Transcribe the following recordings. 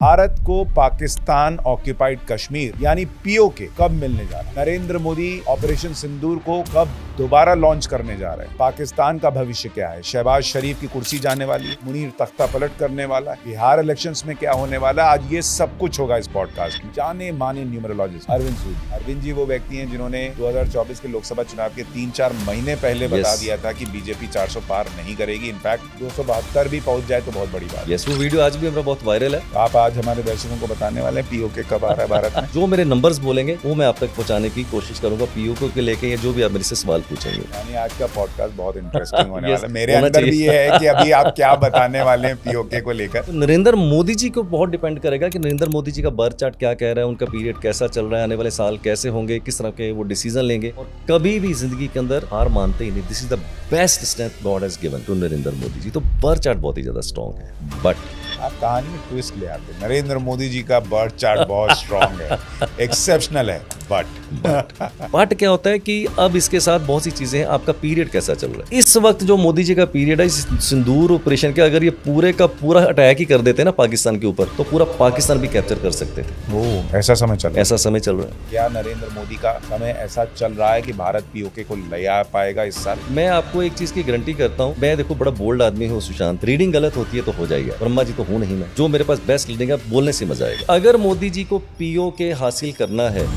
भारत को पाकिस्तान ऑक्यूपाइड कश्मीर यानी पीओके कब मिलने जा रहा है? नरेंद्र मोदी ऑपरेशन सिंदूर को कब दोबारा लॉन्च करने जा रहे हैं? पाकिस्तान का भविष्य क्या है? शहबाज शरीफ की कुर्सी जाने वाली, मुनीर तख्ता पलट करने वाला है, बिहार इलेक्शंस में क्या होने वाला है? आज ये सब कुछ होगा इस पॉडकास्ट में। जाने माने न्यूमरोलॉजिस्ट अरविंद सूद। अरविंद जी वो व्यक्ति हैं जिन्होंने 2024 के लोकसभा चुनाव के 3-4 महीने पहले बता दिया था कि बीजेपी 400 पार नहीं करेगी। इनफैक्ट 272 भी पहुंच जाए तो बहुत बड़ी बात है। वो वीडियो आज भी हमारा बहुत वायरल है। आप आज हमारे दर्शकों को बताने वाले हैं पीओके कब आ रहा है भारत में। जो मेरे नंबर्स बोलेंगे वो मैं आप तक पहुंचाने की कोशिश करूंगा पीओके के लेके, या जो भी आप मेरे से सवाल पूछेंगे। यानी आज का पॉडकास्ट बहुत इंटरेस्टिंग होने वाला है। मेरे अंदर भी ये है कि अभी आप क्या बताने वाले हैं पीओके को लेकर। तो नरेंद्र मोदी जी को बहुत डिपेंड करेगा कि नरेंद्र मोदी जी का बर्थ चार्ट क्या कह रहा है, उनका पीरियड कैसा चल रहा है, आने वाले साल कैसे होंगे, किस तरह के वो डिसीजन लेंगे। और कभी भी जिंदगी के अंदर हार मानते ही नहीं। This is the best strength God has given to Narendra Modi ji. तो बर्थ चार्ट बहुत ही ज्यादा स्ट्रॉन्ग है। बट आप कहानी में ट्विस्ट ले आते हैं। नरेंद्र मोदी जी का बर्थ चार्ट बहुत स्ट्रांग है, एक्सेप्शनल है। बट क्या होता है कि अब इसके साथ बहुत सी चीजें हैं। आपका पीरियड कैसा चल रहा है इस वक्त? जो मोदी जी का पीरियड है इस सिंदूर ऑपरेशन के, अगर ये पूरे का पूरा अटैक ही कर देते ना पाकिस्तान के ऊपर, तो पूरा पाकिस्तान भी कैप्चर कर सकते थे। ऐसा समय चल रहा है। ऐसा समय चल रहा है। क्या नरेंद्र मोदी का समय ऐसा चल रहा है कि भारत पीओके को ले आ पाएगा इस साल? मैं आपको एक चीज की गारंटी करता हूँ। मैं देखो बड़ा बोल्ड आदमी हूँ सुशांत, रीडिंग गलत होती है तो हो जाएगा। ब्रह्मा जी तो हूँ नहीं मैं। जो मेरे पास बेस्ट रीडिंग है बोलने से मजा आएगा। अगर मोदी जी को पीओके हासिल करना है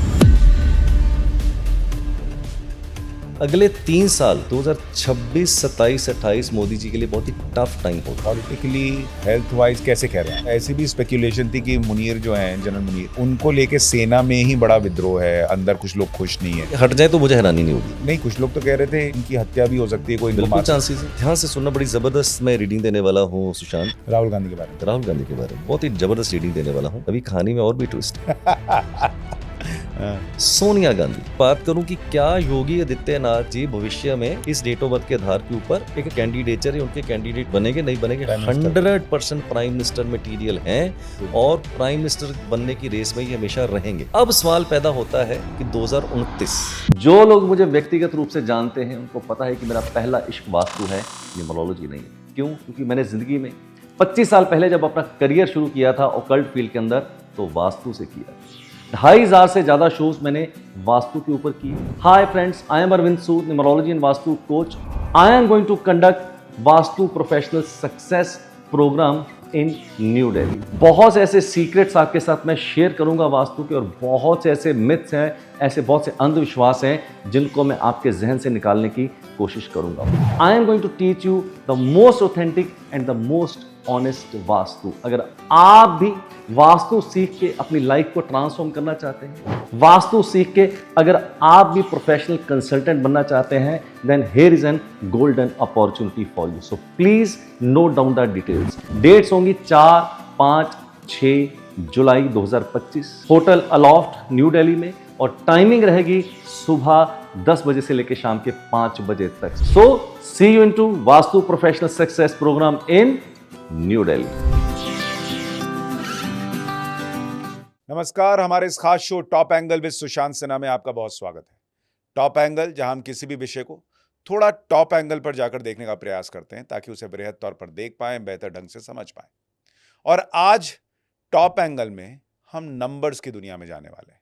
अगले 3 साल 2026, 27, 28 मोदी जी के लिए बहुत ही टफ टाइम होगा। पॉलिटिकली हेल्थ वाइज कैसे कह रहे हैं? ऐसी भी स्पेकुलेशन थी कि मुनीर जो हैं, जनरल मुनीर, उनको लेके सेना में ही बड़ा विद्रोह है, अंदर कुछ लोग खुश नहीं है। हट जाए तो मुझे हैरानी नहीं होगी। नहीं, कुछ लोग तो कह रहे थे इनकी हत्या भी हो सकती है, कोई बिल्कुल चांसेस है। ध्यान से सुनना, बड़ी जबरदस्त मैं रीडिंग देने वाला हूँ सुशांत। राहुल गांधी के बारे में। राहुल गांधी के बारे में बहुत ही जबरदस्त रीडिंग देने वाला हूँ। अभी कहानी में और भी ट्विस्ट सोनिया गांधी। बात करूं कि क्या योगी आदित्यनाथ जी भविष्य में इस डेट ऑफ बर्थ के आधार के ऊपर एक कैंडिडेचर है, उनके कैंडिडेट बनेंगे नहीं बनेंगे? 100% प्राइम मिनिस्टर मटेरियल हैं और प्राइम मिनिस्टर बनने की रेस में ये हमेशा रहेंगे। अब सवाल पैदा होता है कि 2029, जो लोग मुझे व्यक्तिगत रूप से जानते हैं उनको पता है कि मेरा पहला इश्क वास्तु है, न्यूमरोलॉजी नहीं है। क्यों? क्योंकि मैंने जिंदगी में 25 साल पहले जब अपना करियर शुरू किया था ऑकल्ट फील्ड के अंदर, तो वास्तु से किया। 2500 से ज्यादा शोज मैंने वास्तु के ऊपर किए। Hi friends, I am Arvind Sood, numerology and vastu coach. I am going to conduct vastu professional success program in new Delhi. बहुत से ऐसे सीक्रेट्स आपके साथ मैं शेयर करूंगा वास्तु के, और बहुत से ऐसे मिथ्स हैं, ऐसे बहुत से अंधविश्वास हैं जिनको मैं आपके जहन से निकालने की कोशिश करूंगा। I am going to teach you the most authentic and the most honest vastu. अगर आप भी वास्तु सीख के अपनी लाइफ को ट्रांसफॉर्म करना चाहते हैं, वास्तु सीख के अगर आप भी प्रोफेशनल कंसल्टेंट बनना चाहते हैं, then here is an golden opportunity for you. So please note down the details. Dates होंगी 4, 5, 6 जुलाई 2025, होटल अलॉफ्ट न्यू दिल्ली में, और टाइमिंग रहेगी सुबह 10 बजे से लेकर शाम के 5 बजे तक। So see you into vastu professional success program in new Delhi. नमस्कार, हमारे इस खास show Top Angle with Sushant Sinha में आपका बहुत स्वागत है। टॉप एंगल, जहां हम किसी भी विषय को थोड़ा टॉप एंगल पर जाकर देखने का प्रयास करते हैं ताकि उसे बृहद तौर पर देख पाएं, बेहतर ढंग से समझ पाएं। और आज टॉप एंगल में हम नंबर्स की दुनिया में जाने वाले हैं।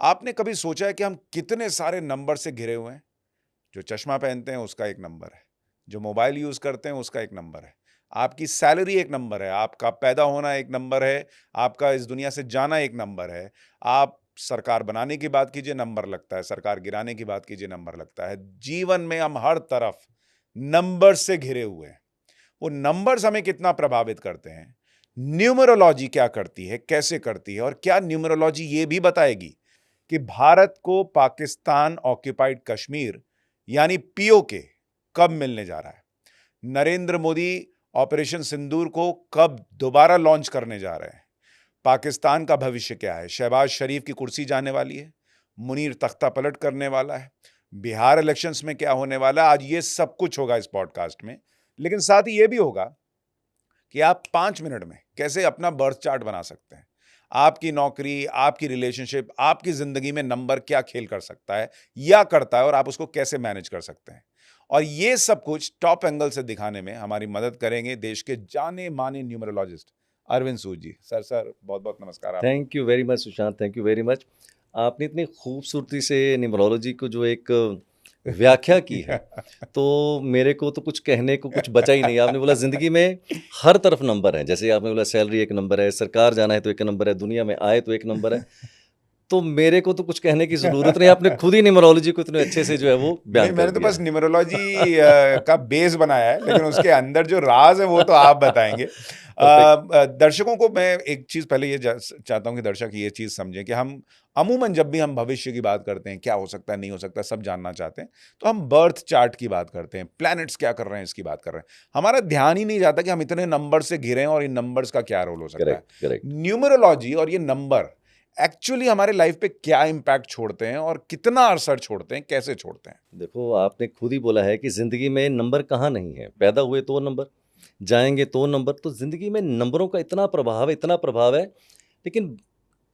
आपने कभी सोचा है कि हम कितने सारे नंबर से घिरे हुए हैं? जो चश्मा पहनते हैं उसका एक नंबर है, जो मोबाइल यूज करते हैं उसका एक नंबर है, आपकी सैलरी एक नंबर है, आपका पैदा होना एक नंबर है, आपका इस दुनिया से जाना एक नंबर है। आप सरकार बनाने की बात कीजिए, नंबर लगता है, सरकार गिराने की बात कीजिए, नंबर लगता है। जीवन में हम हर तरफ नंबर से घिरे हुए हैं। वो नंबर्स हमें कितना प्रभावित करते हैं, न्यूमरोलॉजी क्या करती है, कैसे करती है, और क्या न्यूमरोलॉजी ये भी बताएगी कि भारत को पाकिस्तान ऑक्यूपाइड कश्मीर यानी पीओके कब मिलने जा रहा है? नरेंद्र मोदी ऑपरेशन सिंदूर को कब दोबारा लॉन्च करने जा रहे हैं? पाकिस्तान का भविष्य क्या है? शहबाज शरीफ की कुर्सी जाने वाली है, मुनीर तख्ता पलट करने वाला है, बिहार इलेक्शंस में क्या होने वाला है? आज ये सब कुछ होगा इस पॉडकास्ट में। लेकिन साथ ही ये भी होगा कि आप 5 मिनट में कैसे अपना बर्थ चार्ट बना सकते हैं। आपकी नौकरी, आपकी रिलेशनशिप, आपकी जिंदगी में नंबर क्या खेल कर सकता है या करता है, और आप उसको कैसे मैनेज कर सकते हैं। और ये सब कुछ टॉप एंगल से दिखाने में हमारी मदद करेंगे देश के जाने माने न्यूमरोलॉजिस्ट अरविंद सूद जी। सर बहुत बहुत नमस्कार आप। Thank you very much Sushant, thank you very much. आपने इतनी खूबसूरती से न्यूमरोलॉजी को जो एक व्याख्या की है, तो मेरे को तो कुछ कहने को कुछ बचा ही नहीं। आपने बोला ज़िंदगी में हर तरफ नंबर है, जैसे आपने बोला सैलरी एक नंबर है, सरकार जाना है तो एक नंबर है, दुनिया में आए तो एक नंबर है। तो मेरे को तो कुछ कहने की ज़रूरत नहीं, आपने खुद ही न्यूमरोलॉजी को इतने अच्छे से जो है वो नहीं, बयान कर मैंने तो दिया बस है। न्यूमरोलॉजी का बेस बनाया है, लेकिन उसके अंदर जो राज है वो तो आप बताएंगे। परफेक्ट। दर्शकों को मैं एक चीज पहले ये चाहता हूँ कि दर्शक ये चीज समझें कि हम अमूमन जब भी हम भविष्य की बात करते हैं, क्या हो सकता है नहीं हो सकता सब जानना चाहते हैं, तो हम बर्थ चार्ट की बात करते हैं, प्लैनेट्स क्या कर रहे हैं इसकी बात कर रहे हैं। हमारा ध्यान ही नहीं जाता कि हम इतने नंबर से घिरे हैं और इन नंबर्स का क्या रोल हो सकता है। Correct correct. न्यूमरोलॉजी और ये नंबर एक्चुअली हमारे लाइफ पे क्या इम्पैक्ट छोड़ते हैं और कितना असर छोड़ते हैं, कैसे छोड़ते हैं? देखो, आपने खुद ही बोला है कि ज़िंदगी में नंबर कहाँ नहीं है, पैदा हुए तो नंबर, जाएंगे तो नंबर। तो ज़िंदगी में नंबरों का इतना प्रभाव है, इतना प्रभाव है। लेकिन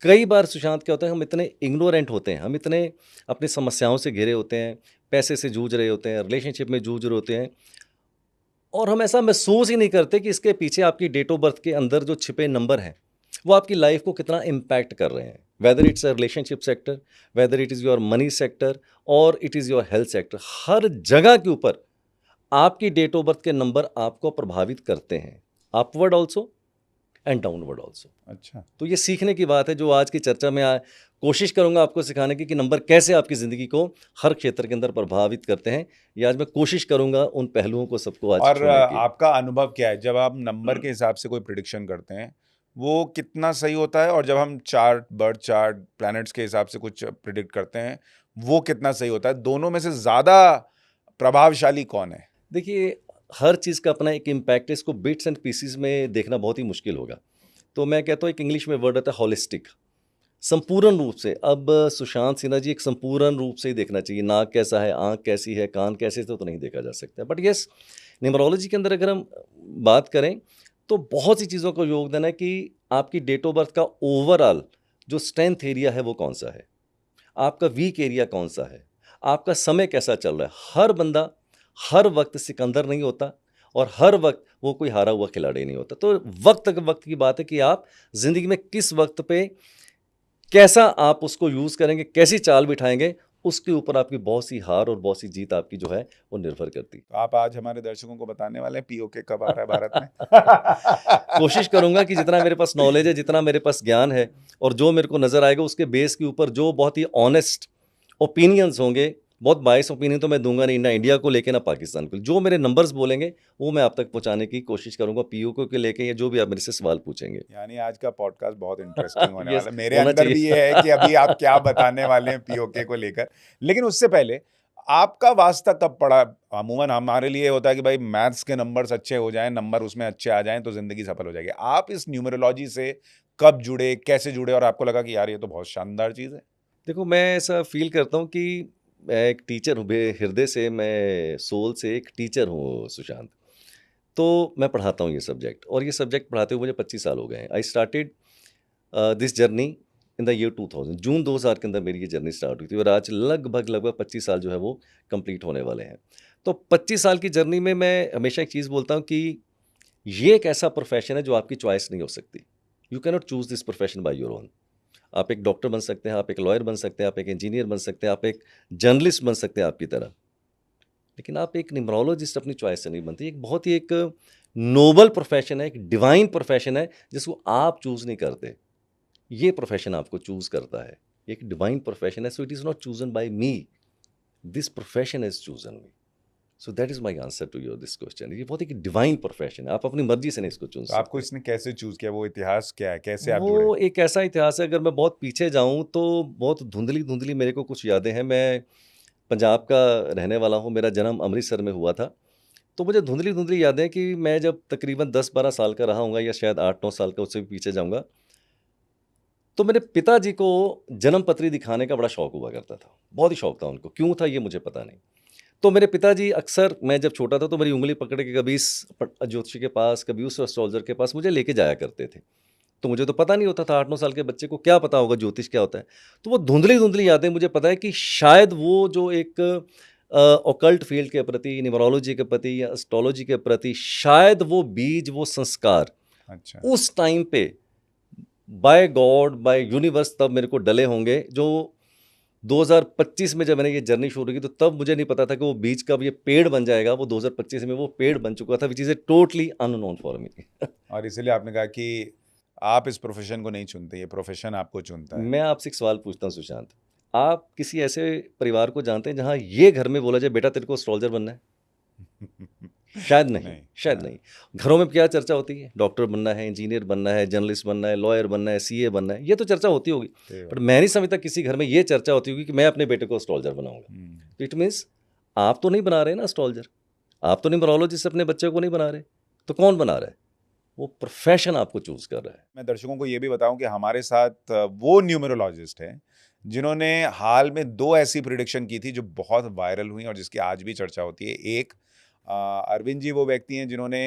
कई बार सुशांत क्या होता है, हम इतने इग्नोरेंट होते हैं, हम इतने अपनी समस्याओं से घिरे होते हैं, पैसे से जूझ रहे होते हैं, रिलेशनशिप में जूझ रहे होते हैं, और हम ऐसा महसूस ही नहीं करते कि इसके पीछे आपकी डेट ऑफ बर्थ के अंदर जो छिपे नंबर हैं वो आपकी लाइफ को कितना इम्पैक्ट कर रहे हैं। Whether it's a relationship sector, whether it is your money sector, और it is your health sector, हर जगह के ऊपर आपकी डेट ऑफ बर्थ के नंबर आपको प्रभावित करते हैं, upward also and downward also. अच्छा। तो ये सीखने की बात है जो आज की चर्चा में कोशिश करूंगा आपको सिखाने की, कि नंबर कैसे आपकी ज़िंदगी को हर क्षेत्र के अंदर प्रभावित करते हैं। ये आज मैं कोशिश करूंगा उन पहलुओं को सबको आज और छूने की। आपका अनुभव क्या है जब आप नंबर के हिसाब से कोई प्रिडिक्शन करते हैं, वो कितना सही होता है? और जब हम चार्ट, बर्थ चार्ट, प्लैनेट्स के हिसाब से कुछ प्रिडिक्ट करते हैं, वो कितना सही होता है? दोनों में से ज़्यादा प्रभावशाली कौन है? देखिए, हर चीज़ का अपना एक इम्पैक्ट है, इसको बिट्स एंड पीसीज में देखना बहुत ही मुश्किल होगा। तो मैं कहता हूँ, एक इंग्लिश में वर्ड आता है हॉलिस्टिक, संपूर्ण रूप से। अब सुशांत सिन्हा जी, एक संपूर्ण रूप से ही देखना चाहिए। नाक कैसा है, आँख कैसी है, कान कैसे, तो नहीं देखा जा सकता। बट यस, न्यूमरोलॉजी के अंदर अगर हम बात करें तो बहुत सी चीज़ों का योगदान है कि आपकी डेट ऑफ बर्थ का ओवरऑल जो स्ट्रेंथ एरिया है वो कौन सा है, आपका वीक एरिया कौन सा है, आपका समय कैसा चल रहा है। हर बंदा हर वक्त सिकंदर नहीं होता, और हर वक्त वो कोई हारा हुआ खिलाड़ी नहीं होता। तो वक्त की बात है कि आप ज़िंदगी में किस वक्त पे कैसा आप उसको यूज़ करेंगे, कैसी चाल बिठाएंगे, उसके ऊपर आपकी बहुत सी हार और बहुत सी जीत आपकी जो है वो निर्भर करती तो आप आज हमारे दर्शकों को बताने वाले हैं पीओके कब आ रहा है भारत में? कोशिश करूंगा कि जितना मेरे पास नॉलेज है, जितना मेरे पास ज्ञान है, और जो मेरे को नज़र आएगा उसके बेस के ऊपर जो बहुत ही ऑनेस्ट ओपिनियंस होंगे, बहुत बायस ओपिनियन तो मैं दूंगा नहीं, ना इंडिया को लेके ना पाकिस्तान को। जो मेरे नंबर्स बोलेंगे वो मैं आप तक पहुंचाने की कोशिश करूंगा, पीओके के लेके, या जो भी आप मेरे से सवाल पूछेंगे। यानी आज का पॉडकास्ट बहुत इंटरेस्टिंग होने यस, वाला है। मेरे होना अंदर भी चाहिए। ये है कि अभी आप क्या बताने वाले हैं पीओके को लेकर। लेकिन उससे पहले आपका वास्ता कब पड़ा? अमूमन हमारे लिए होता है कि भाई मैथ्स के नंबर्स अच्छे हो जाएं, नंबर उसमें अच्छे आ जाएं तो जिंदगी सफल हो जाएगी। आप इस न्यूमरोलॉजी से कब जुड़े, कैसे जुड़े, और आपको लगा कि यार ये तो बहुत शानदार चीज़ है? देखो, मैं ऐसा फील करता हूँ कि मैं एक टीचर हूँ, हृदय से, मैं सोल से एक टीचर हूँ सुशांत। तो मैं पढ़ाता हूँ ये सब्जेक्ट, और ये सब्जेक्ट पढ़ाते हुए मुझे 25 साल हो गए हैं। I started this journey in the year 2000, जून 2000 के अंदर मेरी ये जर्नी स्टार्ट हुई थी, और आज लगभग 25 साल जो है वो कंप्लीट होने वाले हैं। तो 25 साल की जर्नी में मैं हमेशा एक चीज़ बोलता हूँ कि ये एक ऐसा प्रोफेशन है जो आपकी चॉइस नहीं हो सकती। You cannot choose this profession by your own. आप एक डॉक्टर बन सकते हैं, आप एक लॉयर बन सकते हैं, आप एक इंजीनियर बन सकते हैं, आप एक जर्नलिस्ट बन सकते हैं आपकी तरह, लेकिन आप एक न्यूमरोलॉजिस्ट अपनी चॉइस से नहीं बनती। एक बहुत ही एक नोबल प्रोफेशन है, एक डिवाइन प्रोफेशन है, जिसको आप चूज़ नहीं करते, ये प्रोफेशन आपको चूज़ करता है। एक डिवाइन प्रोफेशन है, so it is not chosen by me, this profession is chosen me. So that is my answer to your this question. ये बहुत एक डिवाइन प्रोफेशन है, आप अपनी मर्जी से नहीं इसको चुन तो आपको सकते। इसने कैसे चूज किया? वो इतिहास क्या है? कैसे आप जुड़े? वो एक ऐसा इतिहास है, अगर मैं बहुत पीछे जाऊं तो बहुत धुंधली मेरे को कुछ यादें हैं। मैं पंजाब का रहने वाला हूं, मेरा जन्म अमृतसर में हुआ था। तो मुझे धुंधली यादें हैं कि मैं जब तकरीबन 10-12 साल का रहा हूँगा, या शायद 8-9 साल का, उससे भी पीछे जाऊँगा, तो मेरे पिताजी को जन्म पत्री दिखाने का बड़ा शौक हुआ करता था। बहुत ही शौक था उनको, क्यों था ये मुझे पता नहीं। तो मेरे पिताजी अक्सर, मैं जब छोटा था तो मेरी उंगली पकड़ के कभी इस ज्योतिषी के पास, कभी उस एस्ट्रोलॉजर के पास मुझे लेके जाया करते थे। तो मुझे तो पता नहीं होता था, 8-9 साल के बच्चे को क्या पता होगा ज्योतिष क्या होता है। तो वो धुंधली यादें, मुझे पता है कि शायद वो जो एक ऑकल्ट फील्ड के प्रति, न्यूमरोलॉजी के प्रति या एस्ट्रोलॉजी के प्रति, शायद वो बीज, वो संस्कार अच्छा, उस टाइम पे बाय गॉड बाय यूनिवर्स तब मेरे को डले होंगे। जो 2025 में जब मैंने ये जर्नी शुरू की तो तब मुझे नहीं पता था कि वो बीच का ये पेड़ बन जाएगा। वो 2025 में वो पेड़ बन चुका था, which is a totally unknown for me. और इसीलिए आपने कहा कि आप इस प्रोफेशन को नहीं चुनते, ये प्रोफेशन आपको चुनता है। मैं आपसे एक सवाल पूछता हूँ सुशांत, आप किसी ऐसे परिवार को जानते हैं जहाँ ये घर में बोला जाए बेटा तेरे को एस्ट्रोलॉजर बनना है? शायद नहीं, नहीं, शायद हाँ। नहीं। घरों में क्या चर्चा होती है? डॉक्टर बनना है, इंजीनियर बनना है, जर्नलिस्ट बनना है, लॉयर बनना है, सीए बनना है, ये तो चर्चा होती होगी। सही बात। पर मैं नहीं समझता किसी घर में ये चर्चा होती होगी कि मैं अपने बेटे को एस्ट्रोलॉजर बनाऊंगा। हम्म, इट मीन्स आप तो नहीं बना रहे ना एस्ट्रोलॉजर, आप तो न्यूमरोलॉजिस्ट अपने बच्चे को नहीं बना रहे, तो कौन बना रहा है? वो प्रोफेशन आपको चूज कर रहा है। मैं दर्शकों को ये भी बताऊं कि हमारे साथ वो न्यूमरोलॉजिस्ट हैं जिन्होंने हाल में 2 ऐसी प्रिडिक्शन की थी जो बहुत वायरल हुई और जिसकी आज भी चर्चा होती है। एक अरविंद जी वो व्यक्ति हैं जिन्होंने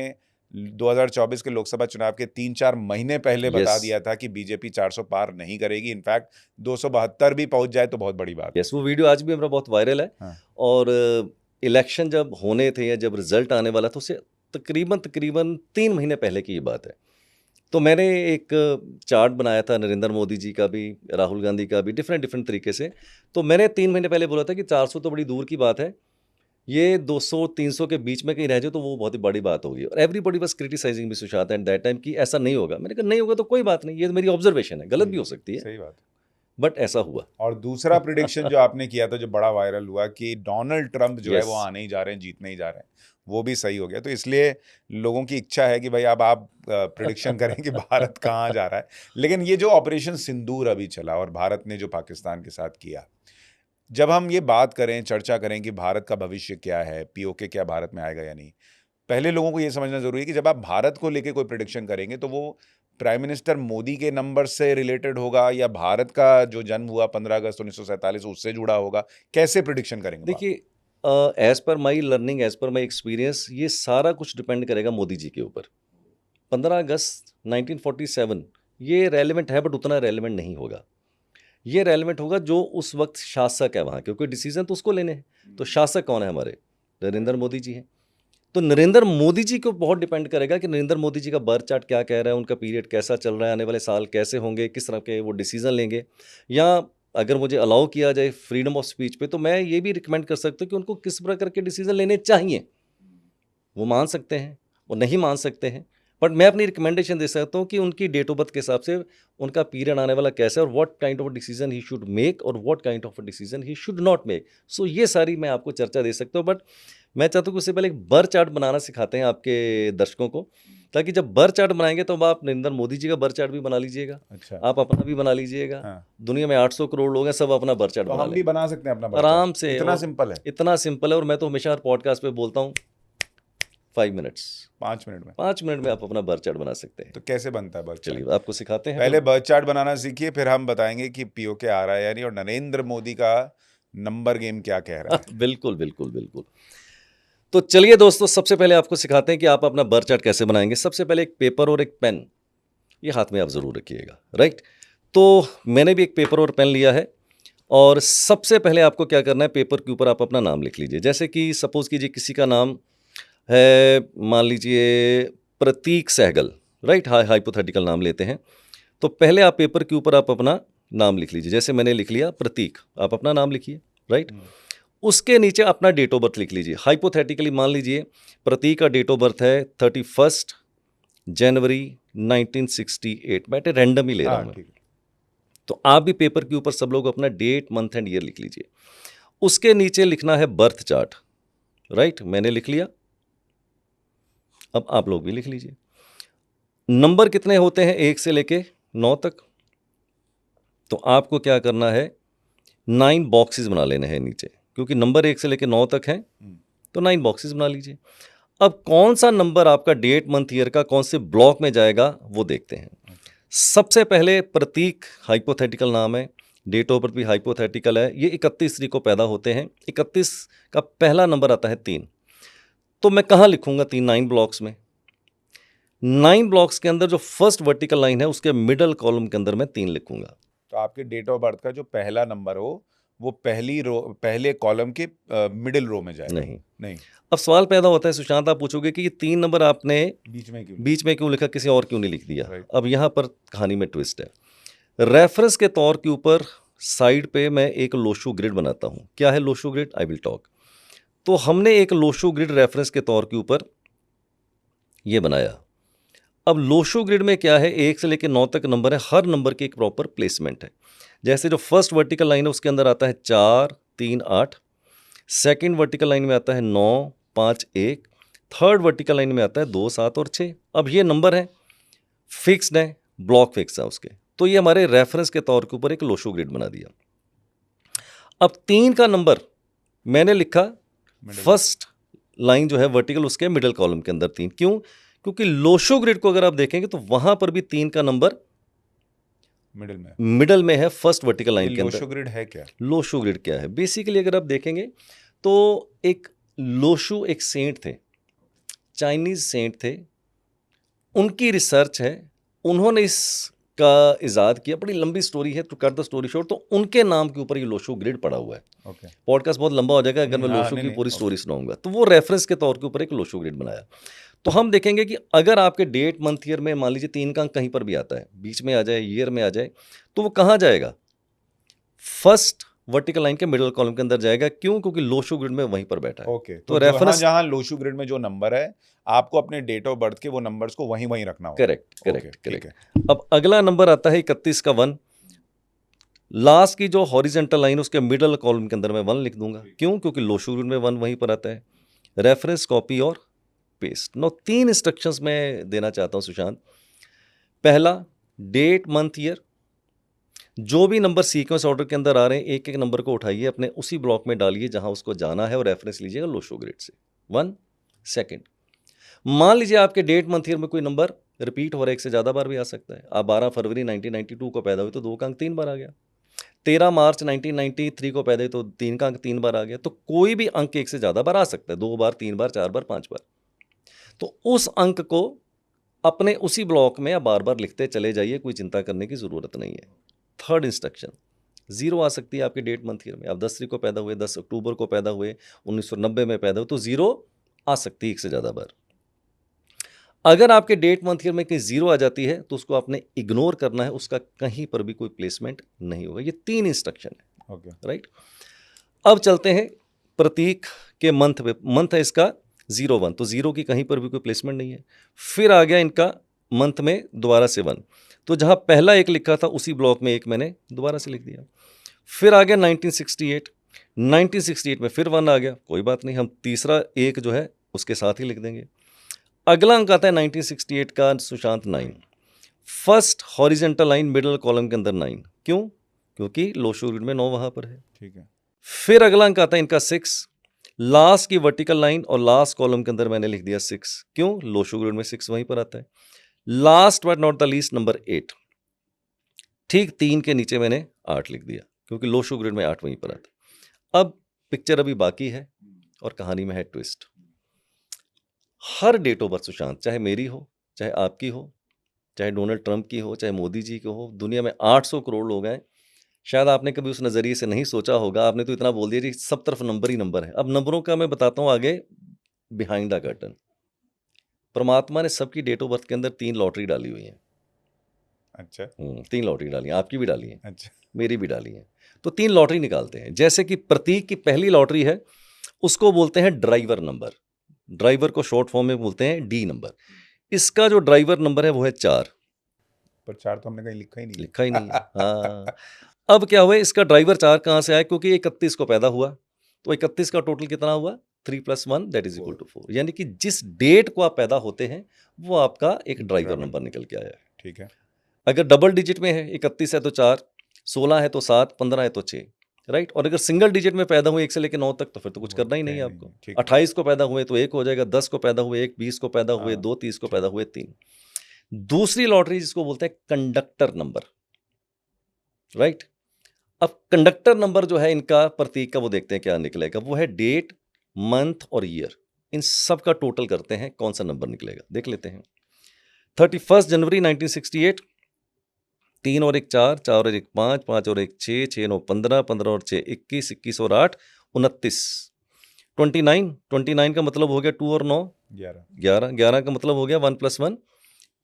2024 के लोकसभा चुनाव के 3-4 महीने पहले बता Yes. दिया था कि बीजेपी 400 पार नहीं करेगी, इनफैक्ट 272 भी पहुंच जाए तो बहुत बड़ी बात है। यस, वो वीडियो आज भी मेरा बहुत वायरल है। हाँ। और इलेक्शन जब होने थे या जब रिजल्ट आने वाला था उससे तकरीबन 3 महीने पहले की ये बात है। तो मैंने एक चार्ट बनाया था नरेंद्र मोदी जी का भी, राहुल गांधी का भी, डिफरेंट तरीके से। तो मैंने 3 महीने पहले बोला था कि 400 तो बड़ी दूर की बात है, ये 200-300 के बीच में कहीं रह जाए तो वो बहुत ही बड़ी बात होगी। और everybody was criticising me Sushant at that time कि ऐसा नहीं होगा। मैंने कहा नहीं होगा तो कोई बात नहीं, ये मेरी ऑब्जर्वेशन है, गलत भी हो सकती है, सही बात है। बट ऐसा हुआ। और दूसरा प्रिडिक्शन जो आपने किया था जो बड़ा वायरल हुआ कि डोनाल्ड ट्रंप जो है वो Yes. आने ही जा रहे हैं, जीतने ही जा रहे हैं, वो भी सही हो गया। तो इसलिए लोगों की इच्छा है कि भाई अब आप प्रिडिक्शन करें कि भारत कहाँ जा रहा है। लेकिन ये जो ऑपरेशन सिंदूर अभी चला और भारत ने जो पाकिस्तान के साथ किया, जब हम ये बात करें, चर्चा करें कि भारत का भविष्य क्या है, पीओके क्या भारत में आएगा या नहीं, पहले लोगों को ये समझना जरूरी है कि जब आप भारत को लेके कोई प्रिडिक्शन करेंगे तो वो प्राइम मिनिस्टर मोदी के नंबर से रिलेटेड होगा या भारत का जो जन्म हुआ 15 अगस्त 1947 उससे जुड़ा होगा, कैसे प्रिडिक्शन करेंगे? देखिए, as per my learning, as per my experience, ये सारा कुछ डिपेंड करेगा मोदी जी के ऊपर। 15 अगस्त 1947 ये रेलिवेंट है, बट उतना रेलिवेंट नहीं होगा। ये रेलिवेंट होगा जो उस वक्त शासक है वहाँ, क्योंकि डिसीजन तो उसको लेने हैं। तो शासक कौन है हमारे? नरेंद्र मोदी जी हैं। तो नरेंद्र मोदी जी को बहुत डिपेंड करेगा कि नरेंद्र मोदी जी का बर्थ चार्ट क्या कह रहा है, उनका पीरियड कैसा चल रहा है, आने वाले साल कैसे होंगे, किस तरह के वो डिसीजन लेंगे। या अगर मुझे अलाउ किया जाए फ्रीडम ऑफ स्पीच पे, तो मैं ये भी रिकमेंड कर सकता हूँ कि उनको किस प्रकार के डिसीजन लेने चाहिए। वो मान सकते हैं, वो नहीं मान सकते हैं, बट मैं अपनी रिकमेंडेशन दे सकता हूँ कि उनकी डेट ऑफ बर्थ के हिसाब से उनका पीरियड आने वाला कैसा है और what kind of decision he should make और what kind of decision he should not make. So ये सारी मैं आपको चर्चा दे सकता हूँ, बट मैं चाहता हूँ कि उससे पहले एक बर्थ चार्ट बनाना सिखाते हैं आपके दर्शकों को, ताकि जब बर्थ चार्ट बनाएंगे तो आप नरेंद्र मोदी जी का बर्थ चार्ट भी बना लीजिएगा, अच्छा, आप अपना भी बना लीजिएगा। हाँ। दुनिया में 800 करोड़ लोग हैं, सब अपना बर्थ चार्ट तो बना हम भी लें बना सकते हैं अपना बर्थ आराम चार्ट? से। इतना और सिंपल है? इतना सिंपल है, और मैं तो हमेशा हर पॉडकास्ट पे बोलता हूँ 5 मिनट्स, 5 मिनट में? 5 मिनट में आप अपना बर्थ चार्ट बना सकते हैं। तो कैसे बनता है बर्थ चार्ट? चलिए आपको सिखाते हैं। पहले बर्थ चार्ट बनाना सीखिए, फिर हम बताएंगे कि पीओके आ रहा है या नहीं और नरेंद्र मोदी का नंबर गेम क्या कह रहा है। बिल्कुल बिल्कुल बिल्कुल। तो चलिए दोस्तों, सबसे पहले आपको सिखाते हैं कि आप अपना बर्थ चार्ट कैसे बनाएंगे। सबसे पहले एक पेपर और एक पेन ये हाथ में आप ज़रूर रखिएगा, राइट। तो मैंने भी एक पेपर और पेन लिया है, और सबसे पहले आपको क्या करना है, पेपर के ऊपर आप अपना नाम लिख लीजिए। जैसे कि सपोज़ कीजिए किसी का नाम है, मान लीजिए प्रतीक सहगल, राइट, हाइपोथेटिकल नाम लेते हैं। तो पहले आप पेपर के ऊपर आप अपना नाम लिख लीजिए। जैसे मैंने लिख लिया प्रतीक, आप अपना नाम लिखिए, राइट। उसके नीचे अपना डेट ऑफ बर्थ लिख लीजिए। हाइपोथेटिकली मान लीजिए प्रतीक का डेट ऑफ बर्थ है 31 जनवरी 1968। मैं रैंडम ही ले रहा हूँ। ठीक है। तो आप भी पेपर के ऊपर सब लोग अपना डेट, मंथ एंड ईयर लिख लीजिए। उसके नीचे लिखना है बर्थ चार्ट, राइट, मैंने लिख लिया। अब आप लोग भी लिख लीजिए। नंबर कितने होते हैं 1 से लेके 9 तक? तो आपको क्या करना है, 9 बॉक्सेस बना लेने हैं नीचे, क्योंकि नंबर 1 से लेके 9 तक हैं, तो 9 बॉक्सेस बना लीजिए। अब कौन सा नंबर आपका डेट, मंथ, ईयर का कौन से ब्लॉक में जाएगा वो देखते हैं। सबसे पहले प्रतीक हाइपोथेटिकल नाम है, डेट ऑफ बर्थ भी हाइपोथेटिकल है। ये 31 तारीख को पैदा होते हैं। 31 का पहला नंबर आता है 3। तो मैं कहाँ लिखूंगा 3? 9 ब्लॉक्स में। 9 ब्लॉक्स के अंदर जो फर्स्ट वर्टिकल लाइन है उसके मिडल कॉलम के अंदर मैं 3 लिखूंगा। तो आपके डेट ऑफ बर्थ का जो पहला नंबर हो वो पहले कॉलम के मिडिल रो में जाएगा? नहीं। नहीं, अब सवाल पैदा होता है सुशांत, आप पूछोगे कि ये 3 नंबर आपने बीच में क्यों लिखा, किसी और क्यों नहीं लिख दिया? Right. अब यहाँ पर कहानी में ट्विस्ट है। रेफरेंस के तौर के ऊपर साइड पे मैं एक लोशो ग्रिड बनाता हूँ। क्या है Lo Shu grid? I will talk. तो हमने एक लोशो ग्रिड रेफरेंस के तौर के ऊपर ये बनाया। अब लोशो ग्रिड में क्या है, 1 से लेकर 9 तक नंबर है, हर नंबर की एक प्रॉपर प्लेसमेंट है। जैसे जो फर्स्ट वर्टिकल लाइन है उसके अंदर आता है 4 3 8, सेकंड वर्टिकल लाइन में आता है 9 5 1, थर्ड वर्टिकल लाइन में आता है 2 7 और 6। अब ये नंबर है फिक्स्ड है, ब्लॉक फिक्स है उसके, तो ये हमारे रेफरेंस के तौर के ऊपर एक लोशो ग्रिड बना दिया। अब 3 का नंबर मैंने लिखा फर्स्ट लाइन जो है वर्टिकल उसके मिडिल कॉलम के अंदर 3। क्यों? क्योंकि लोशो ग्रिड को अगर आप देखेंगे तो वहां पर भी 3 का नंबर मिडल में है फर्स्ट वर्टिकल लाइन के अंदर। लोशो ग्रिड है क्या? लोशो ग्रिड क्या है? बेसिकली अगर आप देखेंगे तो एक लोशो एक सेंट थे, चाइनीज सेंट थे, उनकी रिसर्च है, उन्होंने इसका इजाद किया। बड़ी लंबी स्टोरी है, to cut the story short, तो उनके नाम के ऊपर ये लोशो ग्रिड पड़ा हुआ है। Okay. पॉडकास्ट बहुत लंबा हो जाएगा अगर मैं लोशो की पूरी स्टोरी सुनाऊंगा। तो वो रेफरेंस के तौर के ऊपर एक लोशो ग्रिड बनाया। तो हम देखेंगे कि अगर आपके डेट मंथ ईयर में मान लीजिए 3 का अंक कहीं पर भी आता है, बीच में आ जाए, ईयर में आ जाए, तो वो कहाँ जाएगा? फर्स्ट वर्टिकल लाइन के मिडिल कॉलम के अंदर जाएगा। क्यों? क्योंकि लोशो ग्रिड में वहीं पर बैठा है। ओके, तो रेफरेंस जहां लोशो ग्रिड में जो नंबर है, आपको अपने डेट ऑफ बर्थ के वो नंबर्स को वहीं रखना होगा। करेक्ट। अब अगला नंबर आता है 31 का 1। लास्ट की जो हॉरिजेंटल लाइन उसके मिडिल कॉलम के अंदर मैं 1 लिख दूंगा। क्यों? क्योंकि लोशो ग्रिड में 1 वहीं पर आता है। रेफरेंस, कॉपी और पेस्ट। नो 3 इंस्ट्रक्शंस मैं देना चाहता हूं सुशांत। पहला, डेट मंथ ईयर, जो भी नंबर सीक्वेंस ऑर्डर के अंदर आ रहे हैं एक एक नंबर को उठाइए, अपने उसी ब्लॉक में डालिए जहां उसको जाना है और रेफरेंस लीजिएगा लोशो ग्रिड से। 1 सेकंड, मान लीजिए आपके डेट मंथ ईयर में कोई नंबर रिपीट हो रहा है, एक से ज़्यादा बार भी आ सकता है। आप 12 फरवरी 1992 को पैदा हुए तो 2 का अंक 3 बार आ गया। 13 मार्च 1993 को पैदा हुए तो 3 का अंक 3 बार आ गया। तो कोई भी अंक एक से ज़्यादा बार आ सकता है, 2 बार, 3 बार, 4 बार, 5 बार। तो उस अंक को अपने उसी ब्लॉक में बार बार लिखते चले जाइए, कोई चिंता करने की ज़रूरत नहीं है। थर्ड इंस्ट्रक्शन, 0 आ सकती है आपके डेट मंथ ईयर में। आप 10 तारीख को पैदा हुए, 10 अक्टूबर को पैदा हुए, 1990 में पैदा हुए, तो 0 आ सकती है एक से ज़्यादा बार। अगर आपके डेट मंथ ईयर में कहीं 0 आ जाती है तो उसको आपने इग्नोर करना है, उसका कहीं पर भी कोई प्लेसमेंट नहीं होगा। ये 3 इंस्ट्रक्शन है। Okay, right. अब चलते हैं प्रतीक के मंथ पे। मंथ है इसका 01, तो 0 की कहीं पर भी कोई प्लेसमेंट नहीं है। फिर आ गया इनका मंथ में दोबारा से 1, तो जहां पहला 1 लिखा था उसी ब्लॉक में 1 मैंने दोबारा से लिख दिया। फिर आ गया 1968 में फिर 1 आ गया, कोई बात नहीं, हम तीसरा 1 जो है उसके साथ ही लिख देंगे। अगला अंक आता है 1968 का Sushant 9, first horizontal line middle column के अंदर 9। क्यों? क्योंकि लोशो ग्रिड में 9 वहां पर है। ठीक है। फिर अगला अंक आता है इनका 6, लास्ट की वर्टिकल लाइन और लास्ट कॉलम के अंदर मैंने लिख दिया 6। क्यों? लोशो ग्रिड में 6 वहीं पर आता है। Last but not the least number 8, ठीक 3 के नीचे मैंने 8 लिख दिया क्योंकि लोशो ग्रिड में 8 वहीं पर आता है। अब पिक्चर अभी बाकी है और कहानी में है ट्विस्ट। हर डेट ऑफ बर्थ सुशांत, चाहे मेरी हो, चाहे आपकी हो, चाहे डोनाल्ड ट्रंप की हो, चाहे मोदी जी की हो, दुनिया में 800 करोड़ लोग हैं। शायद आपने कभी उस नज़रिए से नहीं सोचा होगा, आपने तो इतना बोल दिया जी सब तरफ नंबर ही नंबर है। अब नंबरों का मैं बताता हूँ आगे बिहाइंड द कर्टन। परमात्मा ने सबकी डेट ऑफ बर्थ के अंदर 3 लॉटरी डाली हुई है। अच्छा। 3 लॉटरी डाली है, आपकी भी डाली है। अच्छा। मेरी भी डाली है। तो 3 लॉटरी निकालते हैं। जैसे कि प्रतीक की पहली लॉटरी है, उसको बोलते हैं ड्राइवर नंबर। ड्राइवर को शॉर्ट फॉर्म में बोलते हैं डी नंबर। इसका जो ड्राइवर नंबर है वो है 4। पर 4 तो हमने कहीं लिखा ही नहीं है। हाँ। अब क्या हुआ, इसका ड्राइवर 4 कहाँ से आया? क्योंकि 31 को पैदा हुआ, तो 31 का टोटल कितना हुआ? 3 + 1 दैट इज इक्वल टू 4। यानी कि जिस डेट को आप पैदा होते हैं वो आपका एक ड्राइवर नंबर निकल के आया है। ठीक है। अगर डबल डिजिट में है, 31 है तो 4, 16 है तो 7, 15 है तो 6, राइट। और अगर सिंगल डिजिट में पैदा हुए 1 से लेकर 9 तक तो फिर तो कुछ करना ही नहीं है आपको। 28 को पैदा हुए तो 1 हो जाएगा, 10 को पैदा हुए 1, 20 को पैदा हुए 2, 30 को पैदा हुए 3। दूसरी लॉटरी जिसको बोलते हैं कंडक्टर नंबर, राइट। अब कंडक्टर नंबर जो है इनका प्रतीक का, वो देखते हैं क्या निकलेगा। वो है डेट, मंथ और ईयर, इन सब का टोटल करते हैं, कौन सा नंबर निकलेगा देख लेते हैं। 31 जनवरी 1968 3 और 1 4, 4 और 1 5, 5 और 1 6, 6 9 15, 15 और 6 21, 21 और 8 29, 29, 29 का मतलब हो गया 2 और 9 11 11, 11 का मतलब हो गया 1 + 1,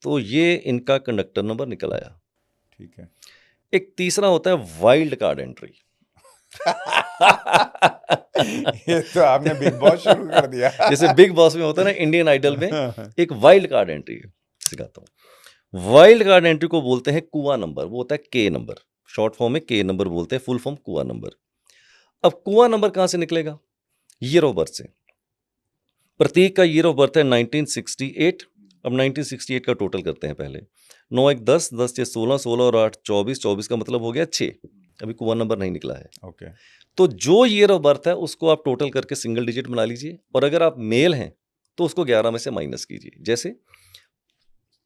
तो ये इनका कंडक्टर नंबर निकल आया। ठीक है। एक तीसरा होता है वाइल्ड कार्ड एंट्री। ये तो आपने बिग बॉस शुरू कर दिया। जैसे बिग बॉस में होता है ना, इंडियन आइडल में एक वाइल्ड कार्ड एंट्री है, सिखाता हूँ। वाइल्ड कार्ड एंट्री को बोलते हैं कुआ नंबर, वो होता है के नंबर, शॉर्ट फॉर्म में के नंबर बोलते हैं, फुल फॉर्म कुआ नंबर। अब कुआ नंबर कहाँ से निकलेगा? ईयर ऑफ बर्थ से। प्रतीक का ईयर ऑफ बर्थ है 1968। अब 1968 का टोटल करते हैं पहले। 9 1 10, 10 6 16, 16 और 8 24, 24 का मतलब हो गया 6। अभी कुआ नंबर नहीं निकला है। ओके। तो जो ईयर ऑफ बर्थ है उसको आप टोटल करके सिंगल डिजिट बना लीजिए, और अगर आप मेल हैं तो उसको 11 में से माइनस कीजिए। जैसे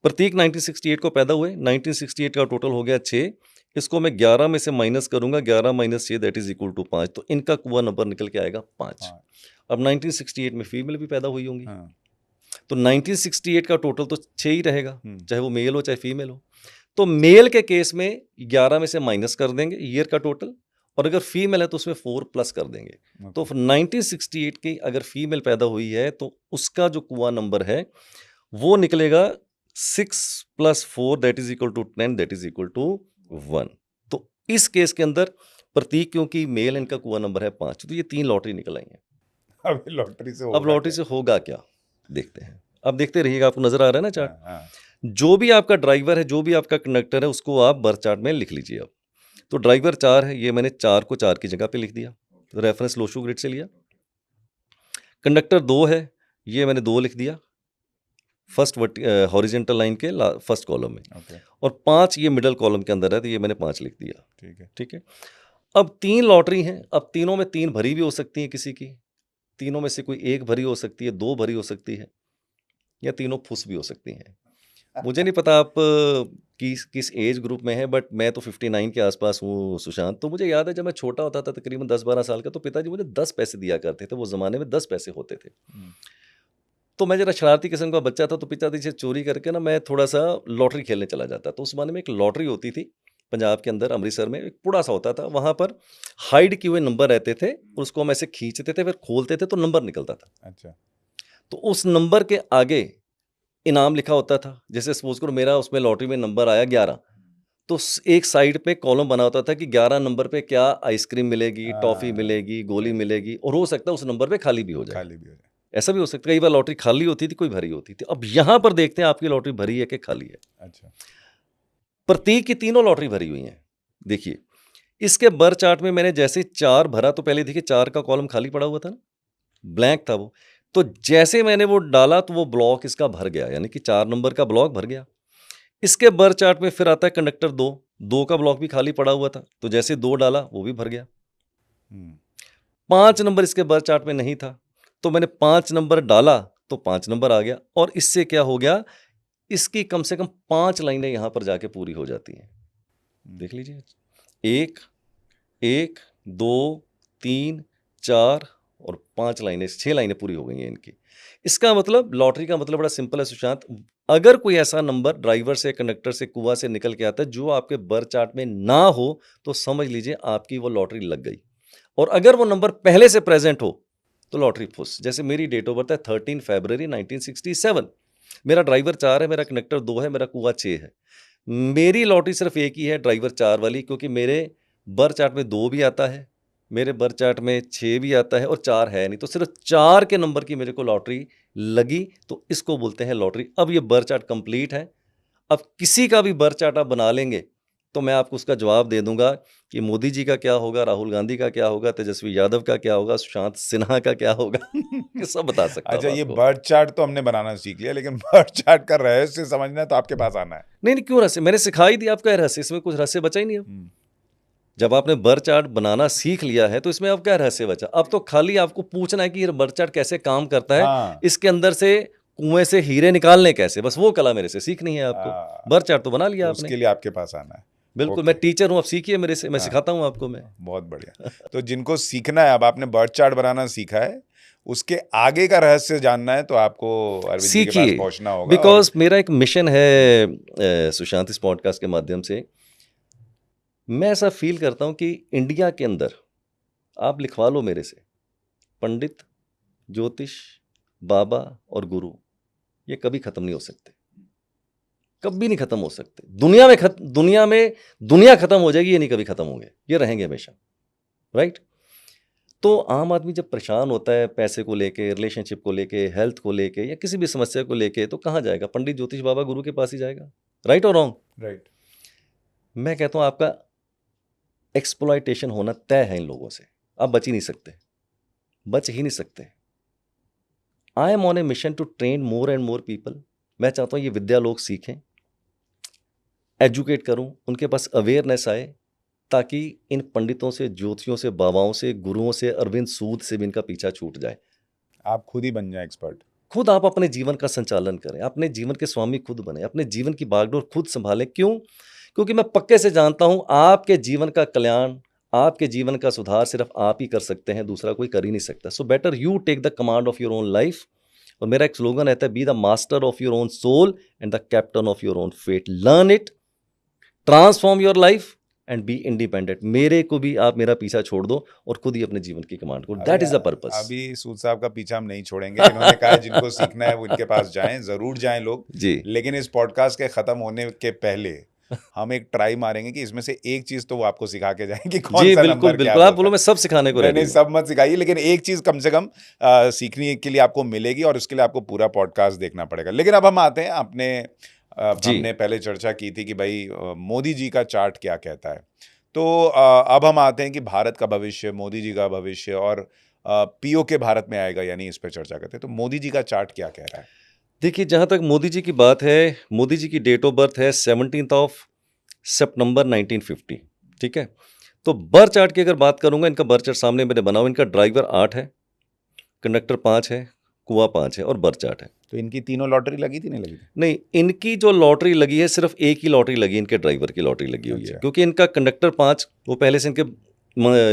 प्रतीक 1968 को पैदा हुए, 1968 का टोटल हो गया 6, इसको मैं 11 में से माइनस करूंगा, 11 - 6 दैट इज इक्वल टू 5, तो इनका कुआ नंबर निकल के आएगा 5। अब 1968 में फीमेल भी पैदा हुई होंगी, हाँ। तो 1968 का टोटल तो 6 ही रहेगा, चाहे वो मेल हो चाहे फीमेल हो। तो मेल के केस में 11 में से माइनस कर देंगे ईयर का टोटल, और अगर फीमेल है तो उसमें 4 प्लस कर देंगे। तो 1968 की अगर फीमेल पैदा हुई है तो उसका जो कुआ नंबर है वो निकलेगा 6 + 4 that is equal to 10 that is equal to 1। तो इस केस के अंदर प्रतीक क्योंकि मेल, इनका कुआ नंबर है 5, तो ये 3 लॉटरी निकल आई हैं। अब लॉटरी से अब लॉटरी से होगा क्या, देखते हैं। अब देखते रहिएगा, आपको नजर आ रहा है ना चार्ट। हाँ। जो भी आपका ड्राइवर है, जो भी आपका कंडक्टर है, उसको आप बर्थ चार्ट में लिख लीजिए। अब तो ड्राइवर 4 है, ये मैंने 4 को 4 की जगह पे लिख दिया, तो रेफरेंस लोशू ग्रिड से लिया। कंडक्टर 2 है, ये मैंने 2 लिख दिया फर्स्ट हॉरिजेंटल लाइन के फर्स्ट कॉलम में। और 5 ये मिडल कॉलम के अंदर है, तो ये मैंने 5 लिख दिया। ठीक है। अब 3 लॉटरी हैं, अब तीनों में 3 भरी भी हो सकती है किसी की, तीनों में से कोई एक भरी हो सकती है, 2 भरी हो सकती है, या तीनों फुस भी हो सकती हैं। मुझे नहीं पता आप किस एज ग्रुप में है, बट मैं तो 59 के आसपास हूँ सुशांत। तो मुझे याद है जब मैं छोटा होता था, तकरीबन 10-12 साल का, तो पिताजी मुझे 10 पैसे दिया करते थे। वो ज़माने में 10 पैसे होते थे। तो मैं जरा शरारती किस्म का बच्चा था, तो पिताजी से चोरी करके ना मैं थोड़ा सा लॉटरी खेलने चला जाता। तो उस ज़माने में एक लॉटरी होती थी पंजाब के अंदर, अमृतसर में, एक पुड़ा सा होता था। वहाँ पर हाइड किए हुए नंबर रहते थे, और उसको हम ऐसे खींचते थे, फिर खोलते थे तो नंबर निकलता था। अच्छा। तो उस नंबर के आगे इनाम लिखा होता था। जैसे सपोज करो मेरा उसमें लॉटरी में नंबर आया 11, तो एक साइड पे कॉलम बना होता था कि 11 नंबर पे क्या आइसक्रीम मिलेगी, टॉफी मिलेगी, गोली मिलेगी, और हो सकता है उस नंबर पे खाली भी हो जाए। ऐसा भी हो सकता है, कई बार लॉटरी खाली होती थी, कोई भरी होती थी। अब यहां पर देखते हैं आपकी लॉटरी भरी है कि खाली है। अच्छा। प्रतीक की तीनों लॉटरी भरी हुई हैं। देखिए इसके बर्थ चार्ट में मैंने जैसे 4 भरा, तो पहले देखिए 4 का कॉलम खाली पड़ा हुआ था ना, ब्लैंक था वो। तो जैसे मैंने वो डाला तो वो ब्लॉक इसका भर गया, यानी कि 4 नंबर का ब्लॉक भर गया। इसके बर्थ चार्ट में फिर आता है कंडक्टर 2, 2 का ब्लॉक भी खाली पड़ा हुआ था, तो जैसे 2 डाला वो भी भर गया। 5 नंबर इसके बर्थ चार्ट में नहीं था, तो मैंने 5 नंबर डाला तो 5 नंबर आ गया। और इससे क्या हो गया, इसकी कम से कम 5 लाइनें यहां पर जाके पूरी हो जाती हैं। देख लीजिए, 1 1 2 3 4 और 5 लाइनें, 6 लाइनें पूरी हो गई हैं इनकी। इसका मतलब, लॉटरी का मतलब बड़ा सिंपल है सुशांत। अगर कोई ऐसा नंबर ड्राइवर से, कंडक्टर से, कुआ से निकल के आता है जो आपके बर्थ चार्ट में ना हो, तो समझ लीजिए आपकी वो लॉटरी लग गई। और अगर वो नंबर पहले से प्रेजेंट हो तो लॉटरी फुस। जैसे मेरी डेट ऑफ बर्थ है 13 फरवरी 1967, मेरा ड्राइवर 4 है, मेरा कंडक्टर 2 है, मेरा कुआ 6 है। मेरी लॉटरी सिर्फ एक ही है, ड्राइवर 4 वाली, क्योंकि मेरे बर्थ चार्ट में 2 भी आता है, मेरे बर्थ चार्ट में 6 भी आता है, और 4 है नहीं। तो सिर्फ 4 के नंबर की मेरे को लॉटरी लगी, तो इसको बोलते हैं लॉटरी। अब ये बर्थ चार्ट कंप्लीट है। अब किसी का भी बर्थ चार्ट आप बना लेंगे तो मैं आपको उसका जवाब दे दूंगा कि मोदी जी का क्या होगा, राहुल गांधी का क्या होगा, तेजस्वी यादव का क्या होगा, सुशांत सिन्हा का क्या होगा, ये सब बता सकता हूं। अच्छा, ये बर्थ चार्ट तो हमने बनाना सीख लिया, लेकिन बर्थ चार्ट का रहस्य समझना है तो आपके पास आना है। नहीं, क्यों रहस्य, मैंने सिखाई दी आपका रहस्य, इसमें कुछ रहस्य बचा ही नहीं। अब जब आपने बर्थ चार्ट बनाना सीख लिया है तो इसमें अब क्या रहस्य बचा। अब तो खाली आपको पूछना है कि ये बर्थ चार्ट कैसे काम करता है, इसके अंदर से कुएं से हीरे निकालने कैसे, बस वो कला मेरे से सीखनी है आपको। बर्थ चार्ट तो बना लिया आपने, उसके लिए आपके पास आना है। बिल्कुल, मैं टीचर हूँ, अब सीखिए मेरे से, मैं सिखाता हूँ आपको। मैं बहुत बढ़िया। तो जिनको सीखना है, अब आपने बर्थ चार्ट बनाना सीखा है, उसके आगे का रहस्य जानना है तो आपको अरविंद जी के पास पहुंचना होगा। बिकॉज मेरा एक मिशन है सुशांत, इस पॉडकास्ट के माध्यम से मैं ऐसा फील करता हूँ कि इंडिया के अंदर आप लिखवा लो मेरे से, पंडित, ज्योतिष, बाबा और गुरु ये कभी खत्म नहीं हो सकते, कभी नहीं खत्म हो सकते। दुनिया खत्म हो जाएगी, ये नहीं कभी खत्म होंगे, ये रहेंगे हमेशा, राइट। तो आम आदमी जब परेशान होता है पैसे को लेके, रिलेशनशिप को लेके, हेल्थ को लेके या किसी भी समस्या को लेके, तो कहाँ जाएगा? पंडित, ज्योतिष, बाबा, गुरु के पास ही जाएगा, राइट और रॉन्ग? राइट। मैं कहता हूँ आपका एक्सप्लॉयटेशन होना तय है इन लोगों से, आप बच ही नहीं सकते, बच ही नहीं सकते। I am on a mission to train more and more people. मैं चाहता हूँ ये विद्या लोग सीखें, एजुकेट करूँ, उनके पास अवेयरनेस आए, ताकि इन पंडितों से, ज्योतिषियों से, बाबाओं से, गुरुओं से, अरविंद सूद से भी इनका पीछा छूट जाए। आप खुद ही बन जाए एक्सपर्ट, खुद आप अपने जीवन का संचालन करें, अपने जीवन के स्वामी खुद बने, अपने जीवन की बागडोर खुद संभालें। क्यों? क्योंकि मैं पक्के से जानता हूं आपके जीवन का कल्याण, आपके जीवन का सुधार सिर्फ आप ही कर सकते हैं, दूसरा कोई कर ही नहीं सकता। So better you take the command of your own life. और मेरा एक स्लोगन रहता है, be the master of your own soul and the captain of your own fate. Learn it, transform your life and be independent. मेरे को भी आप मेरा पीछा छोड़ दो और खुद ही अपने जीवन की कमांड को, दैट इज द पर्पस। अभी सूद साहब का पीछा हम नहीं छोड़ेंगे, इन्होंने कहा है जिनको सीखना है वो इनके पास जाएं, जरूर जाएं लोग जी। लेकिन इस पॉडकास्ट के खत्म होने के पहले हम एक ट्राई मारेंगे कि इसमें से एक चीज तो वो आपको सिखा के जाएंगे, कौन जी सा बिल्कुल नंबर क्या बिल्कुल, आप होता बोलो है। मैं सब सिखाने को रेडी नहीं हूं। सब मत सिखाइए, लेकिन एक चीज कम से कम सीखने के लिए आपको मिलेगी और उसके लिए आपको पूरा पॉडकास्ट देखना पड़ेगा। लेकिन अब हम आते हैं अपने जी। हमने पहले चर्चा की थी कि भाई मोदी जी का चार्ट क्या कहता है, तो अब हम आते हैं कि भारत का भविष्य, मोदी जी का भविष्य और पीओके भारत में आएगा या नहीं, इस पर चर्चा करते हैं। तो मोदी जी का चार्ट क्या कह रहा है? देखिए, जहां तक मोदी जी की बात है, मोदी जी की डेट ऑफ बर्थ है 17 सितंबर 1950, ठीक है। तो बर्थ चार्ट की अगर बात करूंगा, इनका बर्थ चार्ट सामने मैंने बना हुआ, इनका ड्राइवर 8 है, कंडक्टर 5 है, कुआं 5 है और बर्थ चार्ट है। तो इनकी तीनों लॉटरी लगी थी, नहीं लगी थी? नहीं, इनकी जो लॉटरी लगी है सिर्फ एक ही लॉटरी लगी, इनके ड्राइवर की लॉटरी लगी हुई है। अच्छा। क्योंकि इनका कंडक्टर 5 वो पहले से इनके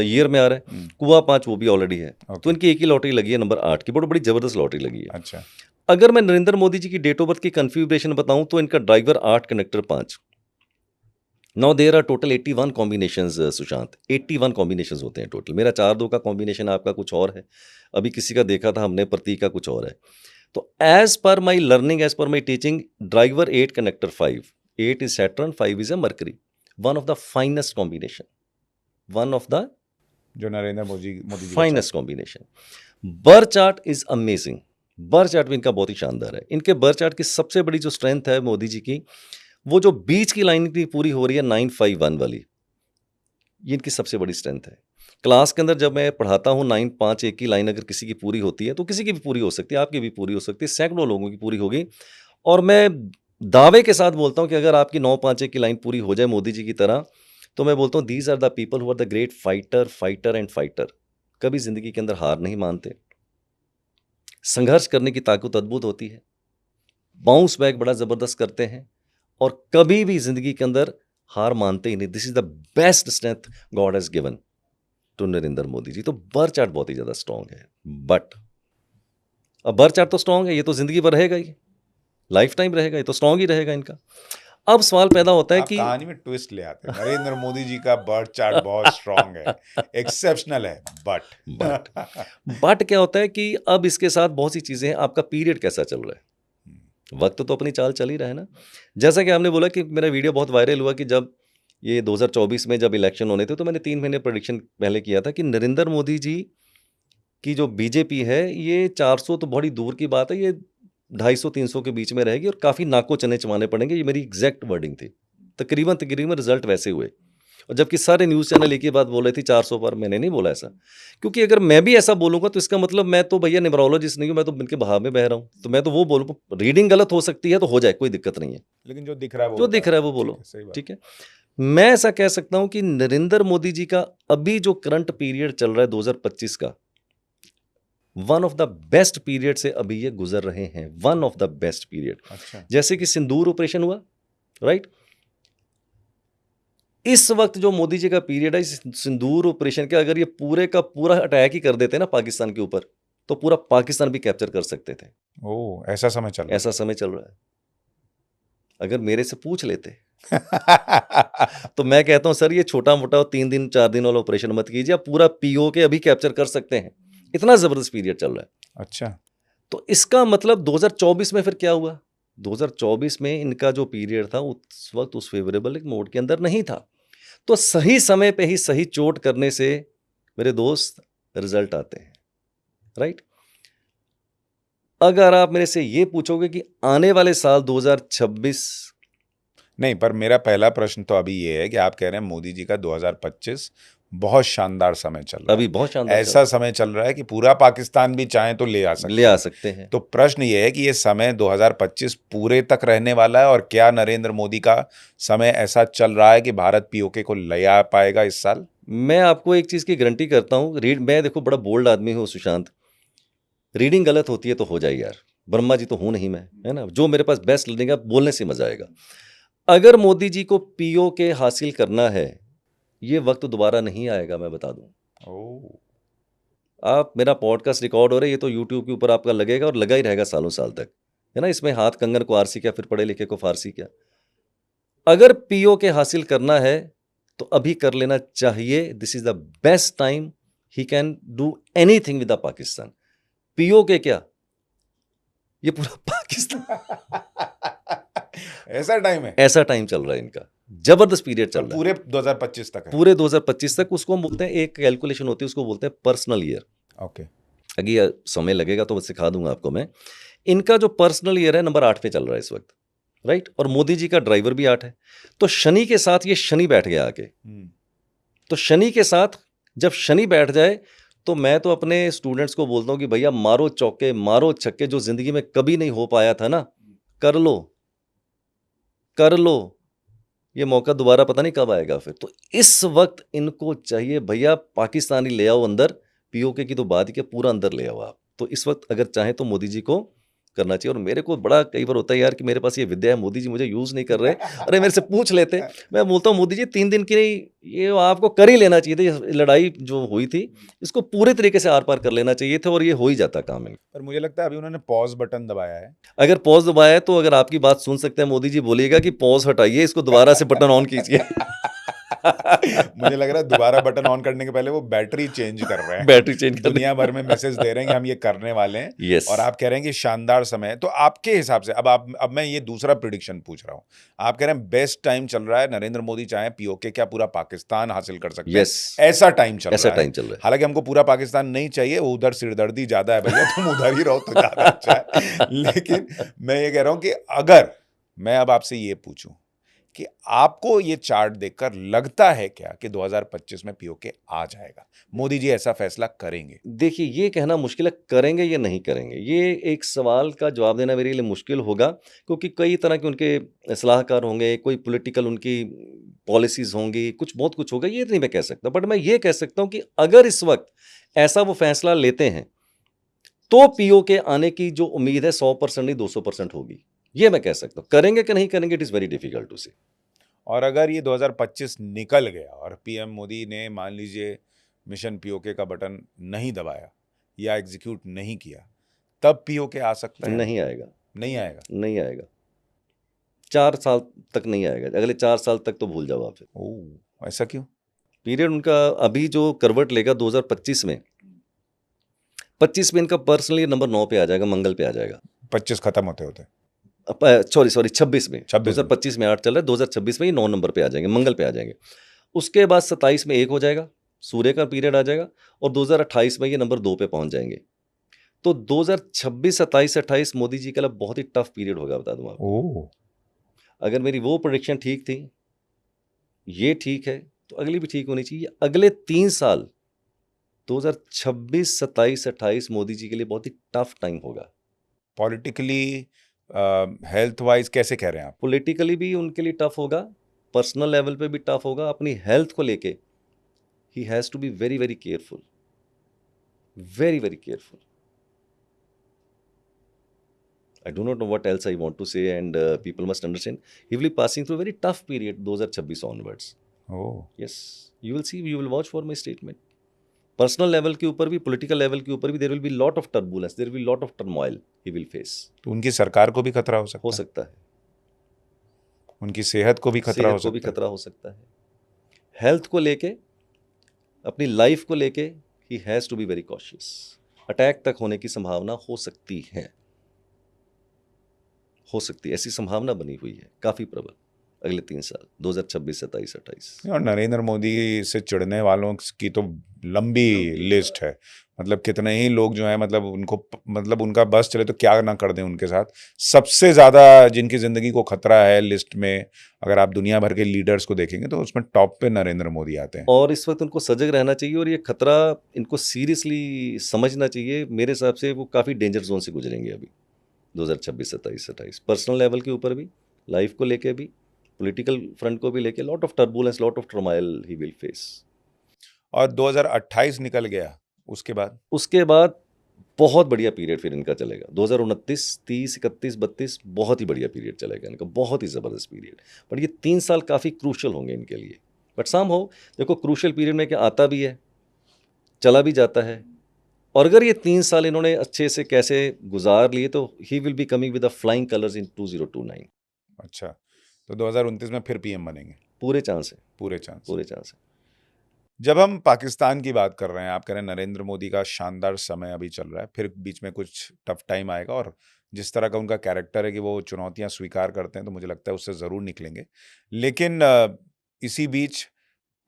ईयर में आ रहा है, कुआं 5 वो भी ऑलरेडी है, तो इनकी एक ही लॉटरी लगी है नंबर 8 की, बहुत बड़ी जबरदस्त लॉटरी लगी है। अच्छा। अगर मैं नरेंद्र मोदी जी की डेट ऑफ बर्थ की कन्फिग्रेशन बताऊं तो इनका driver 8, conductor 5। Now there are total 81 combinations Sushant, 81 combinations होते हैं टोटल। मेरा 4-2 का कॉम्बिनेशन, आपका कुछ और है, अभी किसी का देखा था हमने, प्रतीक का कुछ और है। तो as per my learning, as per my teaching, driver 8, conductor 5, 8 is Saturn, 5 is a Mercury, one of the finest combination, one of the जो Narendra Modi ji finest combination. Birth chart is amazing, birth chart भी इनका बहुत ही शानदार है। इनके birth chart की सबसे बड़ी जो स्ट्रेंथ है मोदी जी की, वो जो बीच की लाइन की पूरी हो रही है 951 वाली, ये इनकी सबसे बड़ी स्ट्रेंथ है। क्लास के अंदर जब मैं पढ़ाता हूँ 951 की लाइन अगर किसी की पूरी होती है तो किसी की भी पूरी हो सकती है, आपकी भी पूरी हो सकती है, सैकड़ों लोगों की पूरी होगी। और मैं दावे के साथ बोलता हूँ कि अगर आपकी 951 की लाइन पूरी हो जाए मोदी जी की तरह, तो मैं बोलता हूँ these are the people who are the great fighter and fighter. कभी जिंदगी के अंदर हार नहीं मानते, संघर्ष करने की ताकत अद्भुत होती है, बाउंस बैक बड़ा जबरदस्त करते हैं और कभी भी जिंदगी के अंदर हार मानते ही नहीं। This is the best strength God has given to Narendra Modi ji. तो बर्थ चार्ट बहुत ही ज्यादा स्ट्रांग है, बट अब बर्थ चार्ट तो स्ट्रांग है, ये तो जिंदगी भर रहेगा ही, लाइफ टाइम रहेगा, ये तो स्ट्रांग ही रहेगा इनका। अब सवाल पैदा होता है आप कि कहानी में ट्विस्ट ले आते हैं। नरेंद्र मोदी जी का बर्थ चार्ट बहुत स्ट्रांग है, एक्सेप्शनल है, बट क्या होता है कि अब इसके साथ बहुत सी चीजें हैं। आपका पीरियड कैसा चल रहा है, वक्त तो अपनी चाल चल ही रहा है ना। जैसा कि आपने बोला कि मेरा वीडियो बहुत वायरल हुआ कि जब ये 2024 में जब इलेक्शन होने थे, तो मैंने 3 महीने प्रेडिक्शन पहले किया था कि नरेंद्र मोदी जी की जो बीजेपी है, ये 400 तो बड़ी दूर की बात है, ये 250-300 के बीच में रहेगी और काफ़ी नाको चने चमाने पड़ेंगे, ये मेरी एग्जैक्ट वर्डिंग थी। तकरीबन रिजल्ट वैसे हुए, और जबकि सारे न्यूज़ चैनल एक ही बात बोल रहे थे 400 पर। मैंने नहीं बोला ऐसा, क्योंकि अगर मैं भी ऐसा बोलूँगा तो इसका मतलब मैं तो भैया न्यूमरोलॉजिस्ट नहीं हूँ, मैं तो इनके बहाव में बह रहा हूँ। तो मैं तो वो बोलूँ, रीडिंग गलत हो सकती है तो हो जाए, कोई दिक्कत नहीं है, लेकिन जो दिख रहा है वो जो दिख रहा है वो बोलो, ठीक है। मैं ऐसा कह सकता हूँ कि नरेंद्र मोदी जी का अभी जो करंट पीरियड चल रहा है 2025 का, one of the best period से अभी ये गुजर रहे हैं, one of the best period. अच्छा। जैसे कि सिंदूर ऑपरेशन हुआ, राइट, इस वक्त जो मोदी जी का पीरियड है, इस सिंदूर ऑपरेशन के अगर ये पूरे का पूरा अटैक ही कर देते ना पाकिस्तान के ऊपर, तो पूरा पाकिस्तान भी कैप्चर कर सकते थे। ओह, ऐसा समय चल रहा है। ऐसा समय चल रहा है। अगर मेरे से पूछ लेते तो मैं कहता हूं सर ये छोटा मोटा 3 दिन 4 दिन वाला ऑपरेशन मत कीजिए, आप पूरा पीओके अभी कैप्चर कर सकते हैं, इतना जबरदस्त पीरियड चल रहा है। अच्छा, तो इसका मतलब 2024 में फिर क्या हुआ, 2024 में इनका जो पीरियड था उस वक्त उस फेवरेबल एक मोड के अंदर नहीं था। तो सही समय पे ही सही चोट करने से मेरे दोस्त रिजल्ट आते हैं, राइट। अगर आप मेरे से ये पूछोगे कि आने वाले साल 2026, नहीं, पर मेरा पहला प्रश्न तो अभी ये है कि आप कह रहे हैं मोदी जी का 2025 बहुत शानदार समय चल रहा है। अभी बहुत शानदार ऐसा समय चल रहा है कि पूरा पाकिस्तान भी चाहे तो ले आ सकते हैं। तो प्रश्न ये है कि ये समय 2025 पूरे तक रहने वाला है, और क्या नरेंद्र मोदी का समय ऐसा चल रहा है कि भारत पीओके को ले आ पाएगा इस साल? मैं आपको एक चीज की गारंटी करता हूँ, मैं देखो बड़ा बोल्ड आदमी हूँ सुशांत, रीडिंग गलत होती है तो हो जाए यार, ब्रह्मा जी तो हूं नहीं मैं, है ना। जो मेरे पास बेस्ट लगेगा बोलने से मजा आएगा। अगर मोदी जी को पीओके हासिल करना है, ये वक्त दोबारा नहीं आएगा, मैं बता दूं। ओह, आप, मेरा पॉडकास्ट रिकॉर्ड हो रहा है, ये तो यूट्यूब के ऊपर आपका लगेगा और लगा ही रहेगा सालों साल तक, है ना। इसमें हाथ कंगन को आरसी क्या, फिर पढ़े लिखे को फारसी क्या। अगर पीओके हासिल करना है तो अभी कर लेना चाहिए। This is the best time, he can do anything with the Pakistan. PoK क्या, ये पूरा पाकिस्तान ऐसा टाइम है, ऐसा टाइम चल रहा है इनका, जबरदस्त पीरियड चल और रहा है पूरे 2025 तक है। पूरे 2025 तक। उसको हम बोलते हैं, एक कैलकुलेशन होती है, उसको बोलते हैं पर्सनल ईयर। ओके, अगर ये समय लगेगा तो सिखा दूंगा आपको मैं। इनका जो पर्सनल ईयर है नंबर 8 पे चल रहा है इस वक्त, राइट। और मोदी जी का ड्राइवर भी 8 है। तो शनि के साथ ये शनि बैठ गया आके। तो शनि के साथ जब शनि बैठ जाए तो मैं तो अपने स्टूडेंट्स को बोलता हूँ कि भैया मारो चौके, मारो छक्के, जो जिंदगी में कभी नहीं हो पाया था ना, कर लो, कर लो। ये मौका दोबारा पता नहीं कब आएगा फिर। तो इस वक्त इनको चाहिए भैया पाकिस्तानी ले आओ अंदर, पीओके की तो बात ही क्या, पूरा अंदर ले आओ आप। तो इस वक्त अगर चाहें तो मोदी जी को करना चाहिए। और मेरे को बड़ा कई बार होता है यार कि मेरे पास ये विद्या है, मोदी जी मुझे यूज नहीं कर रहे, अरे मेरे से पूछ लेते। मैं बोलता हूँ मोदी जी 3 दिन की नहीं, ये आपको कर ही लेना चाहिए था। ये लड़ाई जो हुई थी इसको पूरे तरीके से आर पार कर लेना चाहिए था और ये हो ही जाता काम इनका। पर मुझे लगता है अभी उन्होंने पॉज बटन दबाया है। अगर पॉज दबाया है तो अगर आपकी बात सुन सकते हैं मोदी जी, बोलिएगा कि पॉज हटाइए, इसको दोबारा से बटन ऑन कीजिए। मुझे लग रहा है दोबारा बटन ऑन करने के पहले वो बैटरी चेंज कर रहे हैं, बैटरी चेंज कर दुनिया भर में मैसेज दे रहे हैं कि हम ये करने वाले हैं। Yes. और आप कह रहे हैं कि शानदार समय है। तो आपके हिसाब से अब मैं ये दूसरा प्रिडिक्शन पूछ रहा हूँ। आप कह रहे हैं बेस्ट टाइम चल रहा है, नरेंद्र मोदी चाहे पीओके क्या पूरा पाकिस्तान हासिल कर सकते हैं, ऐसा टाइम चल रहा है। हालांकि हमको पूरा पाकिस्तान नहीं चाहिए, वो उधर सिरदर्दी ज्यादा है भैया, तुम उधर ही रहो तो ज्यादा अच्छा है। लेकिन मैं ये कह रहा हूं कि अगर मैं अब आपसे ये पूछूं कि आपको ये चार्ट देखकर लगता है क्या कि 2025 में पीओके आ जाएगा, मोदी जी ऐसा फैसला करेंगे? देखिए ये कहना मुश्किल है, करेंगे या नहीं करेंगे, ये एक सवाल का जवाब देना मेरे लिए मुश्किल होगा, क्योंकि कई तरह के उनके सलाहकार होंगे, कोई पॉलिटिकल उनकी पॉलिसीज होंगी, कुछ बहुत कुछ होगा, ये नहीं मैं कह सकता। बट मैं ये कह सकता हूँ कि अगर इस वक्त ऐसा वो फैसला लेते हैं तो पीओके आने की जो उम्मीद है 100% नहीं 200% होगी, ये मैं कह सकता हूँ। करेंगे कि नहीं करेंगे, it is very difficult to say. और अगर ये 2025 निकल गया और पीएम मोदी ने मान लीजिए मिशन पीओके का बटन नहीं दबाया या एग्जीक्यूट नहीं किया, तब पीओके आ सकता है? नहीं आएगा, नहीं आएगा, नहीं आएगा, 4 साल तक नहीं आएगा। अगले 4 साल तक तो भूल जाओ आप। ओह, ऐसा क्यों? पीरियड उनका अभी जो करवट लेगा 2025 में, 25 में इनका पर्सनली नंबर 9 पे आ जाएगा, मंगल पे आ जाएगा। 25 खत्म होते होते, सॉरी 26 में, 26 2025 में 8 चल रहा है, 2026 में ये 9 नंबर पे आ जाएंगे, मंगल पे आ जाएंगे। उसके बाद 27 में 1 हो जाएगा, सूर्य का पीरियड आ जाएगा, और 2028 में ये नंबर 2 पे पहुंच जाएंगे। तो 2026, 27, 28 मोदी जी के लिए बहुत ही टफ पीरियड होगा, बता दूं आपको। ओह, अगर मेरी वो प्रेडिक्शन ठीक थी, ये ठीक है, तो अगली भी ठीक होनी चाहिए। अगले 3 साल 2026, 27, 28 मोदी जी के लिए बहुत ही टफ टाइम होगा। पॉलिटिकली हेल्थ वाइज कैसे कह रहे हैं आप? पॉलिटिकली भी उनके लिए टफ होगा, पर्सनल लेवल पे भी टफ होगा। अपनी हेल्थ को लेके he has to be very very careful, very very careful. I do not know what else I want to say, and people must understand he will be passing through a very tough period 2026 onwards. Oh, Yes, you will see, you will watch for my statement. Personal level के ऊपर भी, political level के ऊपर भी there will be lot of turbulence, there will be lot of turmoil he will face. तो उनकी सरकार को भी खतरा हो हो सकता है? सकता है। उनकी सेहत को भी खतरा सेहत हो को भी सकता है। खतरा हो सकता है, हेल्थ को लेके, अपनी लाइफ को लेके he has to be very cautious. Attack तक होने की संभावना हो सकती है, ऐसी संभावना बनी हुई है काफ़ी प्रबल अगले 3 साल 2026, 27, 28। और नरेंद्र मोदी से चिढ़ने वालों की तो लंबी लिस्ट है। मतलब कितने ही लोग जो हैं, मतलब उनको, मतलब उनका बस चले तो क्या ना कर दें उनके साथ। सबसे ज़्यादा जिनकी ज़िंदगी को खतरा है लिस्ट में, अगर आप दुनिया भर के लीडर्स को देखेंगे तो उसमें टॉप पे नरेंद्र मोदी आते हैं। और इस वक्त उनको सजग रहना चाहिए और ये खतरा इनको सीरियसली समझना चाहिए। मेरे हिसाब से वो काफ़ी डेंजर जोन से गुजरेंगे अभी 2026, 27, 28, पर्सनल लेवल के ऊपर भी, लाइफ को लेके भी, पॉलिटिकल फ्रंट को भी लेके। Lot of turbulence, lot of turmoil he will face. और 2028 निकल गया, उसके बाद बहुत बढ़िया पीरियड फिर इनका चलेगा। 2029, 30, 31, 32 बहुत ही बढ़िया पीरियड चलेगा इनका, बहुत ही ज़बरदस्त पीरियड। बट ये 3 साल काफ़ी क्रूशल होंगे इनके लिए। बट सम हो, देखो क्रूशल पीरियड में क्या आता भी है, चला भी जाता है। और अगर ये 3 साल इन्होंने अच्छे से कैसे गुजार लिए तो he will be coming with the flying colours इन 2029। अच्छा, तो 2029 में फिर पीएम बनेंगे? पूरे चांस है, पूरे चांस। है। जब हम पाकिस्तान की बात कर रहे हैं, आप कह रहे हैं नरेंद्र मोदी का शानदार समय अभी चल रहा है, फिर बीच में कुछ टफ टाइम आएगा, और जिस तरह का उनका कैरेक्टर है कि वो चुनौतियां स्वीकार करते हैं, तो मुझे लगता है उससे ज़रूर निकलेंगे। लेकिन इसी बीच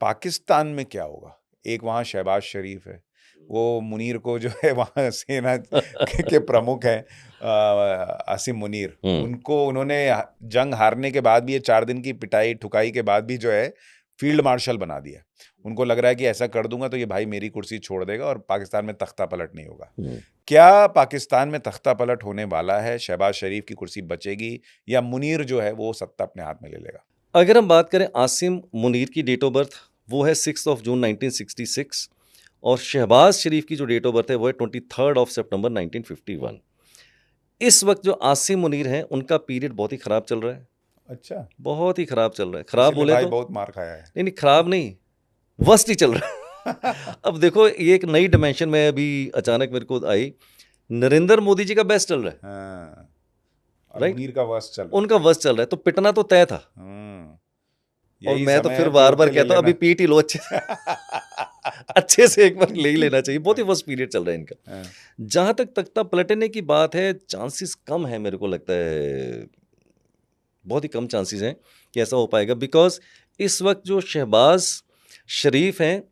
पाकिस्तान में क्या होगा? एक वहाँ शहबाज शरीफ है, वो मुनीर को जो है वहाँ सेना के प्रमुख हैं, आसिम मुनीर, उनको उन्होंने जंग हारने के बाद भी, ये 4 दिन की पिटाई ठुकाई के बाद भी जो है फील्ड मार्शल बना दिया। उनको लग रहा है कि ऐसा कर दूंगा तो ये भाई मेरी कुर्सी छोड़ देगा और पाकिस्तान में तख्ता पलट नहीं होगा। क्या पाकिस्तान में तख्ता पलट होने वाला है? शहबाज शरीफ की कुर्सी बचेगी या मुनीर जो है वो सत्ता अपने हाथ में ले लेगा? अगर हम बात करें आसिम मुनीर की डेट ऑफ बर्थ, वो है 6 जून 1966, और शहबाज शरीफ की जो डेट ऑफ बर्थ है वो है 23 सितंबर 1951। इस वक्त जो आसिम मुनीर हैं उनका पीरियड बहुत ही खराब चल रहा है। अच्छा, बहुत ही खराब चल रहा है। खराब इसीलिए बोले भाई तो बहुत मार खाया है। नहीं, खराब नहीं, वर्स्ट ही चल रहा है। अब देखो, ये एक नई डिमेंशन में अभी अचानक मेरे को आई। नरेंद्र मोदी जी का बेस्ट चल रहा है, हाँ, और राइट, मुनीर का वर्स्ट चल रहा है। उनका वर्स्ट चल रहा है, तो पिटना तो तय था। और यही मैं तो समय फिर है बार पीओके बार ले कहता हूँ, अभी लेना। पीट ही लो अच्छे से। अच्छे से एक बार ले ही लेना चाहिए। बहुत ही वर्स्ट पीरियड चल रहा है इनका। हाँ, जहां तक तख्ता पलटने की बात है, चांसेस कम है, मेरे को लगता है बहुत ही कम चांसेस हैं कि ऐसा हो पाएगा। बिकॉज इस वक्त जो शहबाज शरीफ हैं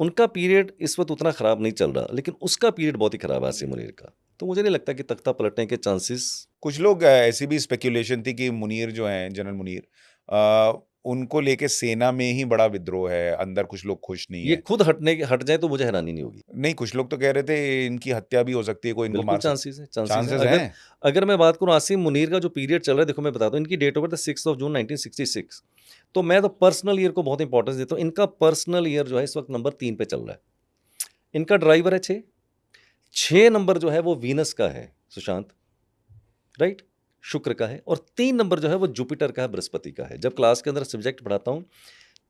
उनका पीरियड इस वक्त उतना ख़राब नहीं चल रहा, लेकिन उसका पीरियड बहुत ही ख़राब है आसिम मुनीर का। तो मुझे नहीं लगता कि तख्ता पलटने के चांसेस। कुछ लोग ऐसी भी स्पेक्यूलेशन थी कि मुनीर जो हैं, जनरल मुनीर, उनको लेके सेना में ही बड़ा विद्रोह है, अंदर कुछ लोग खुश नहीं ये है। खुद हट जाए तो मुझे हैरानी नहीं होगी। नहीं, कुछ लोग तो कह रहे थे इनकी हत्या भी हो सकती है, कोई इनको बिल्कुल मार सकता चांसेस है, चांसेस अगर हैं। अगर मैं बात करूं आसिम मुनीर का जो पीरियड चल रहा है, देखो मैं बताता हूं, इनकी डेट ऑफ बर्थ 6 जून 1966। तो मैं तो पर्सनल ईयर को बहुत इंपॉर्टेंस देता हूं। इनका पर्सनल ईयर जो है इस वक्त नंबर 3 पे चल रहा है। इनका ड्राइवर है 6 नंबर जो है वो वीनस का है, सुशांत, राइट, शुक्र का है। और 3 नंबर जो है वो जुपिटर का है, बृहस्पति का है। जब क्लास के अंदर सब्जेक्ट पढ़ाता हूं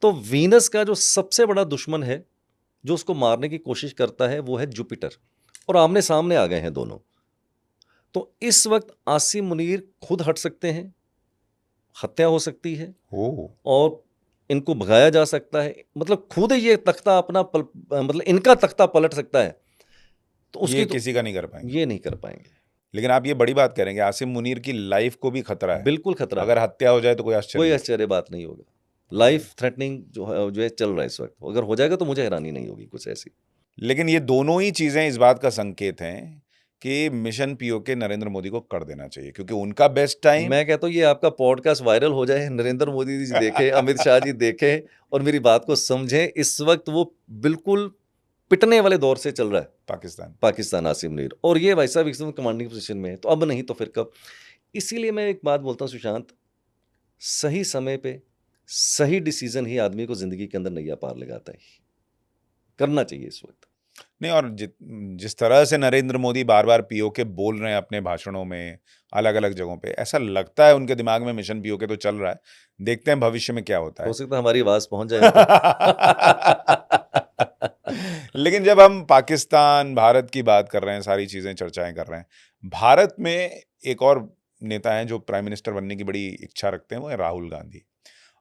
तो वीनस का जो सबसे बड़ा दुश्मन है, जो उसको मारने की कोशिश करता है, वो है जुपिटर, और आमने सामने आ गए हैं दोनों। तो इस वक्त आसिम मुनीर खुद हट सकते हैं, हत्या हो सकती है, और इनको भगाया जा सकता है। मतलब खुद ये तख्ता अपना मतलब इनका तख्ता पलट सकता है। तो उसकी ये तो किसी का नहीं कर पाएंगे। ये नहीं कर पाएंगे। लेकिन आप ये बड़ी बात करेंगे, आसिम मुनीर की लाइफ को भी खतरा है। बिल्कुल खतरा है। अगर हत्या हो जाए तो कोई आश्चर्य कोई नहीं। आश्चर्य बात नहीं होगा। लाइफ थ्रेटनिंग जो है चल रहा है इस वक्त। अगर हो जाएगा तो मुझे हैरानी नहीं होगी कुछ ऐसी। लेकिन ये दोनों ही चीजें इस बात का संकेत हैं कि मिशन पीओके नरेंद्र मोदी को कर देना चाहिए, क्योंकि उनका बेस्ट टाइम। मैं कहता हूँ ये आपका पॉडकास्ट वायरल हो जाए, नरेंद्र मोदी जी देखें, अमित शाह जी देखें और मेरी बात को समझें। इस वक्त वो बिल्कुल पिटने वाले दौर से चल रहा है पाकिस्तान आसिम मुनीर, और ये भाई साहब एकदम कमांडिंग पोजीशन में है। तो अब नहीं तो फिर कब। इसीलिए मैं एक बात बोलता हूँ सुशांत, सही समय पे सही डिसीजन ही आदमी को जिंदगी के अंदर नैया पार लगाता है। करना चाहिए इस वक्त। नहीं, और जिस तरह से नरेंद्र मोदी बार बार पीओके बोल रहे हैं अपने भाषणों में, अलग अलग जगहों पे, ऐसा लगता है उनके दिमाग में मिशन पीओके तो चल रहा है। देखते हैं भविष्य में क्या होता है। हो सकता है हमारी आवाज पहुंच जाए। लेकिन जब हम पाकिस्तान भारत की बात कर रहे हैं, सारी चीजें चर्चाएं कर रहे हैं, भारत में एक और नेता हैं जो प्राइम मिनिस्टर बनने की बड़ी इच्छा रखते हैं, वो है राहुल गांधी।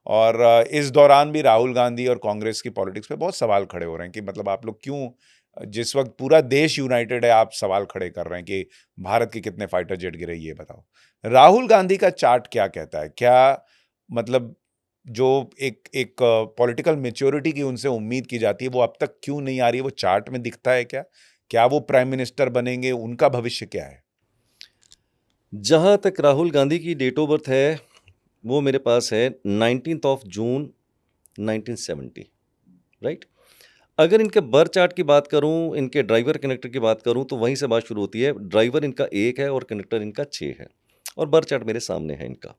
और इस दौरान भी राहुल गांधी और कांग्रेस की पॉलिटिक्स पे बहुत सवाल खड़े हो रहे हैं कि मतलब आप लोग क्यों, जिस वक्त पूरा देश यूनाइटेड है, आप सवाल खड़े कर रहे हैं कि भारत के कितने फाइटर जेट गिरे, ये बताओ। राहुल गांधी का चार्ट क्या कहता है? क्या मतलब जो एक एक पॉलिटिकल मैच्योरिटी की उनसे उम्मीद की जाती है, वो अब तक क्यों नहीं आ रही है? वो चार्ट में दिखता है क्या? क्या वो प्राइम मिनिस्टर बनेंगे? उनका भविष्य क्या है? जहाँ तक राहुल गांधी की डेट ऑफ बर्थ है, वो मेरे पास है 19 जून 1970, राइट। अगर इनके बर्थ चार्ट की बात करूं, इनके ड्राइवर कनेक्टर की बात करूं, तो वहीं से बात शुरू होती है। ड्राइवर इनका 1 है और कनेक्टर इनका 6 है, और बर्थ चार्ट मेरे सामने है इनका।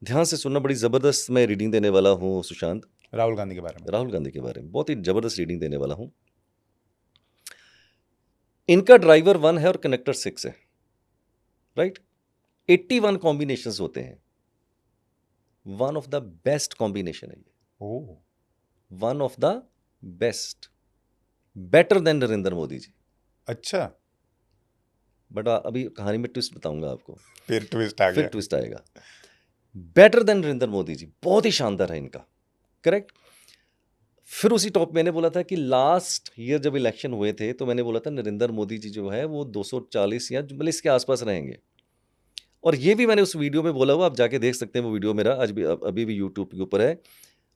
ध्यान से सुनना, बड़ी ज़बरदस्त मैं रीडिंग देने वाला हूँ सुशांत, राहुल गांधी के बारे में। राहुल गांधी के बारे में बहुत ही ज़बरदस्त रीडिंग देने वाला हूँ। इनका ड्राइवर 1 है और कनेक्टर 6 है, राइट। 81 कॉम्बिनेशंस होते हैं। One of the best combination है ये, oh, one of the best, better than Narendra Modi ji. अच्छा, बट अभी कहानी में ट्विस्ट बताऊंगा आपको, फिर ट्विस्ट आ फिर गया। ट्विस्ट आएगा। बेटर देन नरेंद्र मोदी जी, बहुत ही शानदार है इनका, करेक्ट। फिर उसी टॉप मैंने बोला था कि लास्ट ईयर जब इलेक्शन हुए थे, तो मैंने बोला था नरेंद्र मोदी जी जो है वो 240 या मतलब इसके आसपास रहेंगे। और ये भी मैंने उस वीडियो में बोला हुआ, आप जाके देख सकते हैं वो वीडियो मेरा, आज भी अभी भी यूट्यूब के ऊपर है।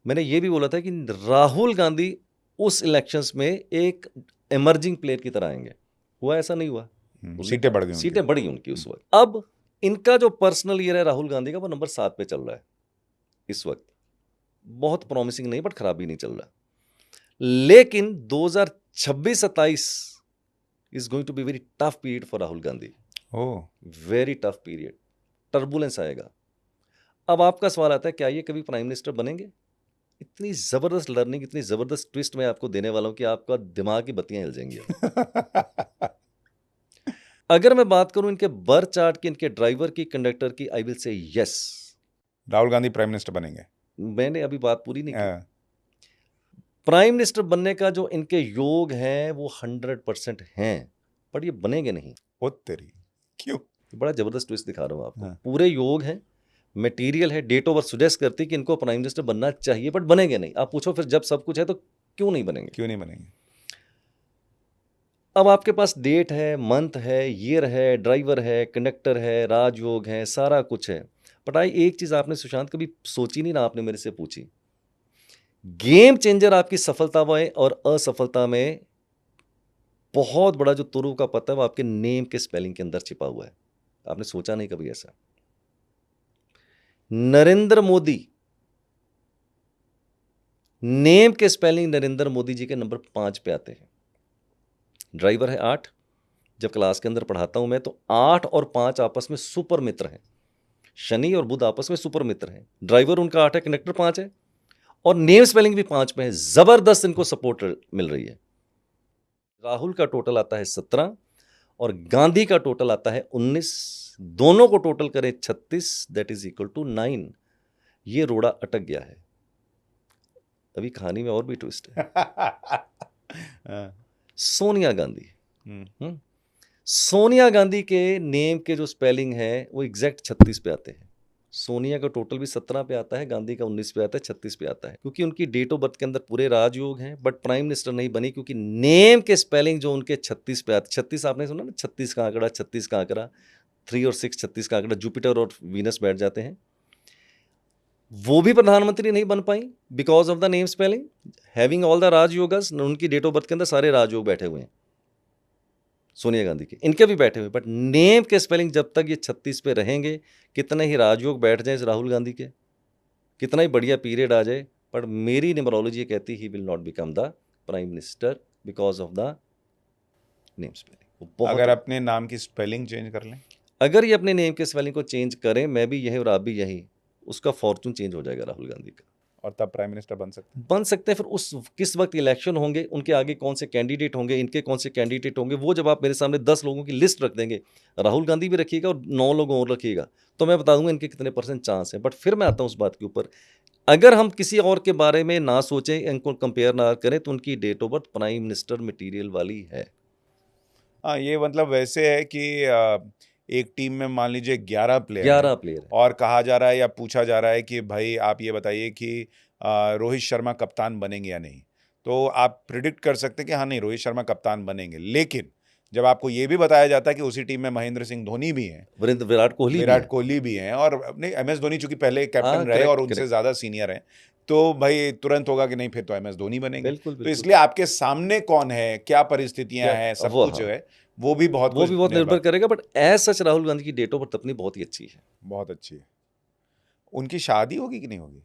मैंने ये भी बोला था कि राहुल गांधी उस इलेक्शंस में एक एमर्जिंग प्लेयर की तरह आएंगे। हुआ? ऐसा नहीं हुआ, सीटें बढ़ गई, सीटें बढ़ी उनकी उस वक्त। अब इनका जो पर्सनल ईयर है राहुल गांधी का, वो नंबर 7 पे चल रहा है इस वक्त। बहुत प्रॉमिसिंग नहीं, बट खराब भी नहीं चल रहा। लेकिन 2026-27 is going to be very tough period for Rahul Gandhi, oh, very tough period, turbulence आएगा। अब आपका सवाल आता है, क्या ये कभी प्राइम मिनिस्टर बनेंगे? इतनी जबरदस्त लर्निंग, इतनी जबरदस्त ट्विस्ट मैं आपको देने वाला हूं कि आपका दिमाग की बत्तियां हिल जाएंगी। अगर मैं बात करूं इनके बर्थ चार्ट की, इनके ड्राइवर की, कंडक्टर की, I will say yes, Rahul Gandhi prime minister बनेंगे। मैंने अभी बात पूरी नहीं की। हाँ, प्राइम मिनिस्टर बनने का जो इनके योग हैं वो 100% हैं, पर ये बनेंगे नहीं। ओ तेरी, क्यों? बड़ा जबरदस्त ट्विस्ट दिखा रहा हूं आपको। हाँ। पूरे योग हैं, मटेरियल है, डेट ऑफ बर्थ सुजेस्ट करती कि इनको प्राइम मिनिस्टर बनना चाहिए, बट बनेंगे नहीं। आप पूछो फिर जब सब कुछ है तो क्यों नहीं बनेंगे? क्यों नहीं बनेंगे? अब आपके पास डेट है, मंथ है, ईयर है, ड्राइवर है, कंडक्टर है, राजयोग है, सारा कुछ है। बट आई एक चीज आपने सुशांत कभी सोची नहीं ना, आपने मेरे से पूछी। गेम चेंजर आपकी सफलता में और असफलता में बहुत बड़ा जो तुरु का पता है, वो आपके नेम के स्पेलिंग के अंदर छिपा हुआ है। आपने सोचा नहीं कभी ऐसा? नरेंद्र मोदी, नेम के स्पेलिंग नरेंद्र मोदी जी के नंबर 5 पे आते हैं। ड्राइवर है 8। जब क्लास के अंदर पढ़ाता हूं मैं, तो 8 और 5 आपस में सुपर मित्र हैं। शनि और बुध आपस में सुपर मित्र हैं। ड्राइवर उनका 8 है, कनेक्टर 5 है, और नेम स्पेलिंग भी 5 में है। जबरदस्त इनको सपोर्ट मिल रही है। राहुल का टोटल आता है 17 और गांधी का टोटल आता है 19। दोनों को टोटल करें 36, दैट इज इक्वल टू 9। ये रोड़ा अटक गया है। अभी कहानी में और भी ट्विस्ट है। हाँ, सोनिया गांधी, हम्म, सोनिया गांधी के नेम के जो स्पेलिंग है वो एग्जैक्ट 36 पे आते हैं। सोनिया का टोटल भी 17 पे आता है, गांधी का 19 पे आता है, 36 पे आता है, क्योंकि उनकी डेट ऑफ बर्थ के अंदर पूरे राजयोग हैं, बट प्राइम मिनिस्टर नहीं बनी, क्योंकि नेम के स्पेलिंग जो उनके 36 पे आते। 36 आपने सुना ना, 36 का आंकड़ा, 36 का आंकड़ा, 3 और 6 36 का आंकड़ा, जुपिटर और वीनस बैठ जाते हैं। वो भी प्रधानमंत्री नहीं बन पाई because of the name spelling, having all the rajyogas. उनकी डेट ऑफ बर्थ के अंदर सारे राजयोग बैठे हुए हैं, सोनिया गांधी के, इनके भी बैठे हुए, बट नेम के स्पेलिंग जब तक ये 36 पे रहेंगे, कितने ही राजयोग बैठ जाए इस राहुल गांधी के, कितना ही बढ़िया पीरियड आ जाए, पर मेरी न्यूमरोलॉजी कहती ही will not become the prime minister because of the name spelling. अगर अपने नाम की स्पेलिंग चेंज कर लें, अगर ये अपने नेम के स्पेलिंग को चेंज करें, मैं भी यही और आप भी यही, उसका फॉर्चून चेंज हो जाएगा राहुल गांधी का। और तब प्राइम मिनिस्टर बन सकते हैं। बन सकते हैं। फिर उस किस वक्त इलेक्शन होंगे, उनके आगे कौन से कैंडिडेट होंगे, इनके कौन से कैंडिडेट होंगे, वो जब आप मेरे सामने 10 लोगों की लिस्ट रख देंगे, राहुल गांधी भी रखिएगा और 9 लोगों और रखिएगा, तो मैं बता दूंगा इनके कितने % चांस है। बट फिर मैं आता हूं उस बात के ऊपर, अगर हम किसी और के बारे में ना सोचें, इनको कंपेयर ना करें, तो उनकी date of birth prime minister material वाली है। हाँ, ये मतलब वैसे है कि एक टीम में मान लीजिए 11 प्लेयर 11 प्लेयर है। और कहा जा रहा है या पूछा जा रहा है कि भाई आप ये बताइए कि रोहित शर्मा कप्तान बनेंगे या नहीं, तो आप प्रिडिक्ट कर सकते हैं कि हाँ नहीं रोहित शर्मा कप्तान बनेंगे। लेकिन जब आपको ये भी बताया जाता है कि उसी टीम में महेंद्र सिंह धोनी भी हैं, विराट कोहली भी हैं, और अपने MS धोनी चूंकि पहले कैप्टन रहे और उनसे ज्यादा सीनियर हैं, तो भाई तुरंत होगा कि नहीं फिर तो MS धोनी बनेंगे। तो इसलिए आपके सामने कौन है, क्या परिस्थितियां हैं, सब कुछ जो है वो भी बहुत निर्भर करेगा। But as such Rahul Gandhi की डेट ऑफ बर्थ अपनी बहुत ही अच्छी है, बहुत अच्छी है। उनकी शादी होगी कि नहीं होगी?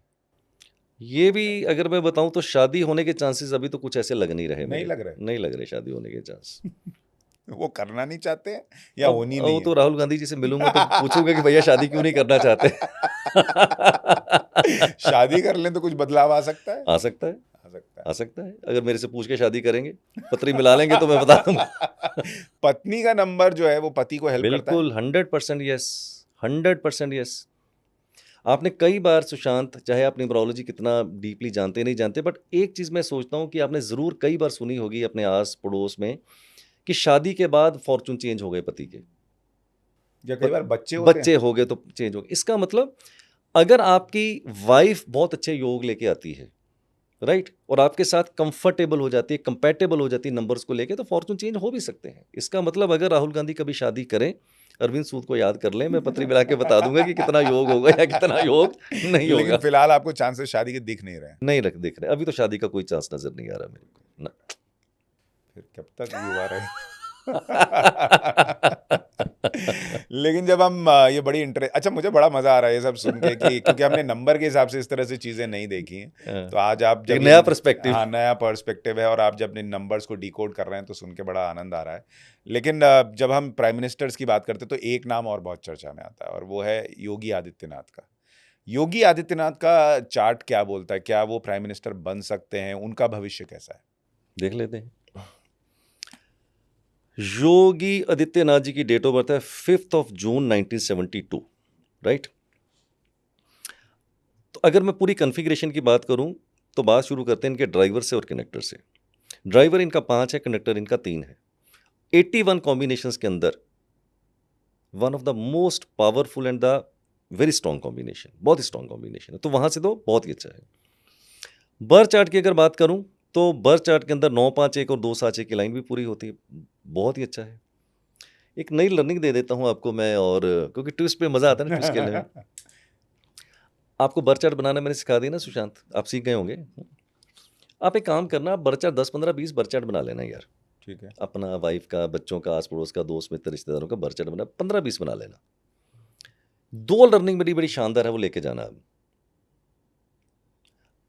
ये भी अगर मैं बताऊं तो शादी होने के चांसेस अभी तो कुछ ऐसे लग नहीं रहे, नहीं लग रहे शादी होने के चांस। वो करना नहीं चाहते हैं या होनी नहीं है? तो राहुल गांधी जी से मिलूंगा तो पूछूंगा कि भैया शादी क्यों नहीं करना चाहते। शादी कर लें तो कुछ बदलाव आ सकता है? आ सकता है। अगर मेरे से पूछ के शादी करेंगे, पत्री मिला लेंगे तो मैं बता दूंगा। पत्नी का नंबर जो है वो पति को हेल्प करता है? बिल्कुल 100% यस, 100% यस। आपने कई बार सुशांत, चाहे आप न्यूमरोलॉजी कितना डीपली जानते नहीं जानते, बट एक चीज मैं सोचता हूं कि आपने जरूर कई बार सुनी होगी अपने आस पड़ोस में कि शादी के बाद फॉर्चून चेंज हो गए पति के, या कई बार बच्चे हो गए तो चेंज हो गए। इसका मतलब अगर आपकी वाइफ बहुत अच्छे योग लेके आती है, राइट, और आपके साथ कंफर्टेबल हो जाती है, कंपैटिबल हो जाती है नंबर्स को लेके, तो फॉर्चून चेंज हो भी सकते हैं। इसका मतलब अगर राहुल गांधी कभी शादी करें, अरविंद सूद को याद कर लें, मैं पत्री मिला के बता दूंगा कि कितना योग होगा या कितना योग नहीं होगा। लेकिन फिलहाल आपको चांसेस शादी के दिख नहीं रहे? नहीं दिख रहे, अभी तो शादी का कोई चांस नजर नहीं आ रहा मेरे को ना। फिर कब तक युवा रहे? लेकिन जब हम ये बड़ी अच्छा, मुझे बड़ा मजा आ रहा है ये सब सुन के कि क्योंकि हमने नंबर के हिसाब से इस तरह से चीजें नहीं देखी हैं, तो आज आप जब नया पर्सपेक्टिव, हाँ नया पर्सपेक्टिव है, और आप जब इन नंबर्स को डिकोड कर रहे हैं तो सुन के बड़ा आनंद आ रहा है। लेकिन जब हम प्राइम मिनिस्टर्स की बात करते हैं तो एक नाम और बहुत चर्चा में आता है, और वो है योगी आदित्यनाथ का। योगी आदित्यनाथ का चार्ट क्या बोलता है? क्या वो प्राइम मिनिस्टर बन सकते हैं? उनका भविष्य कैसा है? देख लेते हैं। योगी आदित्यनाथ जी की डेट ऑफ बर्थ है 5 जून 1972, राइट। तो अगर मैं पूरी कॉन्फ़िगरेशन की बात करूं तो बात शुरू करते हैं इनके ड्राइवर से और कनेक्टर से। ड्राइवर इनका 5 है, कनेक्टर इनका 3 है। 81 कॉम्बिनेशंस के अंदर one of the most powerful and the very strong combination, बहुत ही स्ट्रॉन्ग कॉम्बिनेशन है। तो वहां से तो बहुत ही अच्छा है। बर्थ चार्ट की अगर बात करूं तो बर्थ चार्ट के अंदर 9-5-1 और 2-7-6 की लाइन भी पूरी होती है, बहुत ही अच्छा है। एक नई लर्निंग दे देता हूं आपको मैं, और क्योंकि ट्विस्ट पे मजा आता है ना, ट्विस्ट खेलने में। आपको बर्थ चार्ट बनाना मैंने सिखा दी ना सुशांत, आप सीख गए होंगे। आप एक काम करना, आप बर्थ चार्ट 10, 15, 20 बर्थ चार्ट बना लेना यार। ठीक है। अपना वाइफ का, बच्चों का, आस पड़ोस का, दोस्त मित्र रिश्तेदारों का बर्थ चार्ट बना 15-20 बना लेना। 2 लर्निंग बड़ी बड़ी शानदार है, वो लेके जाना। अब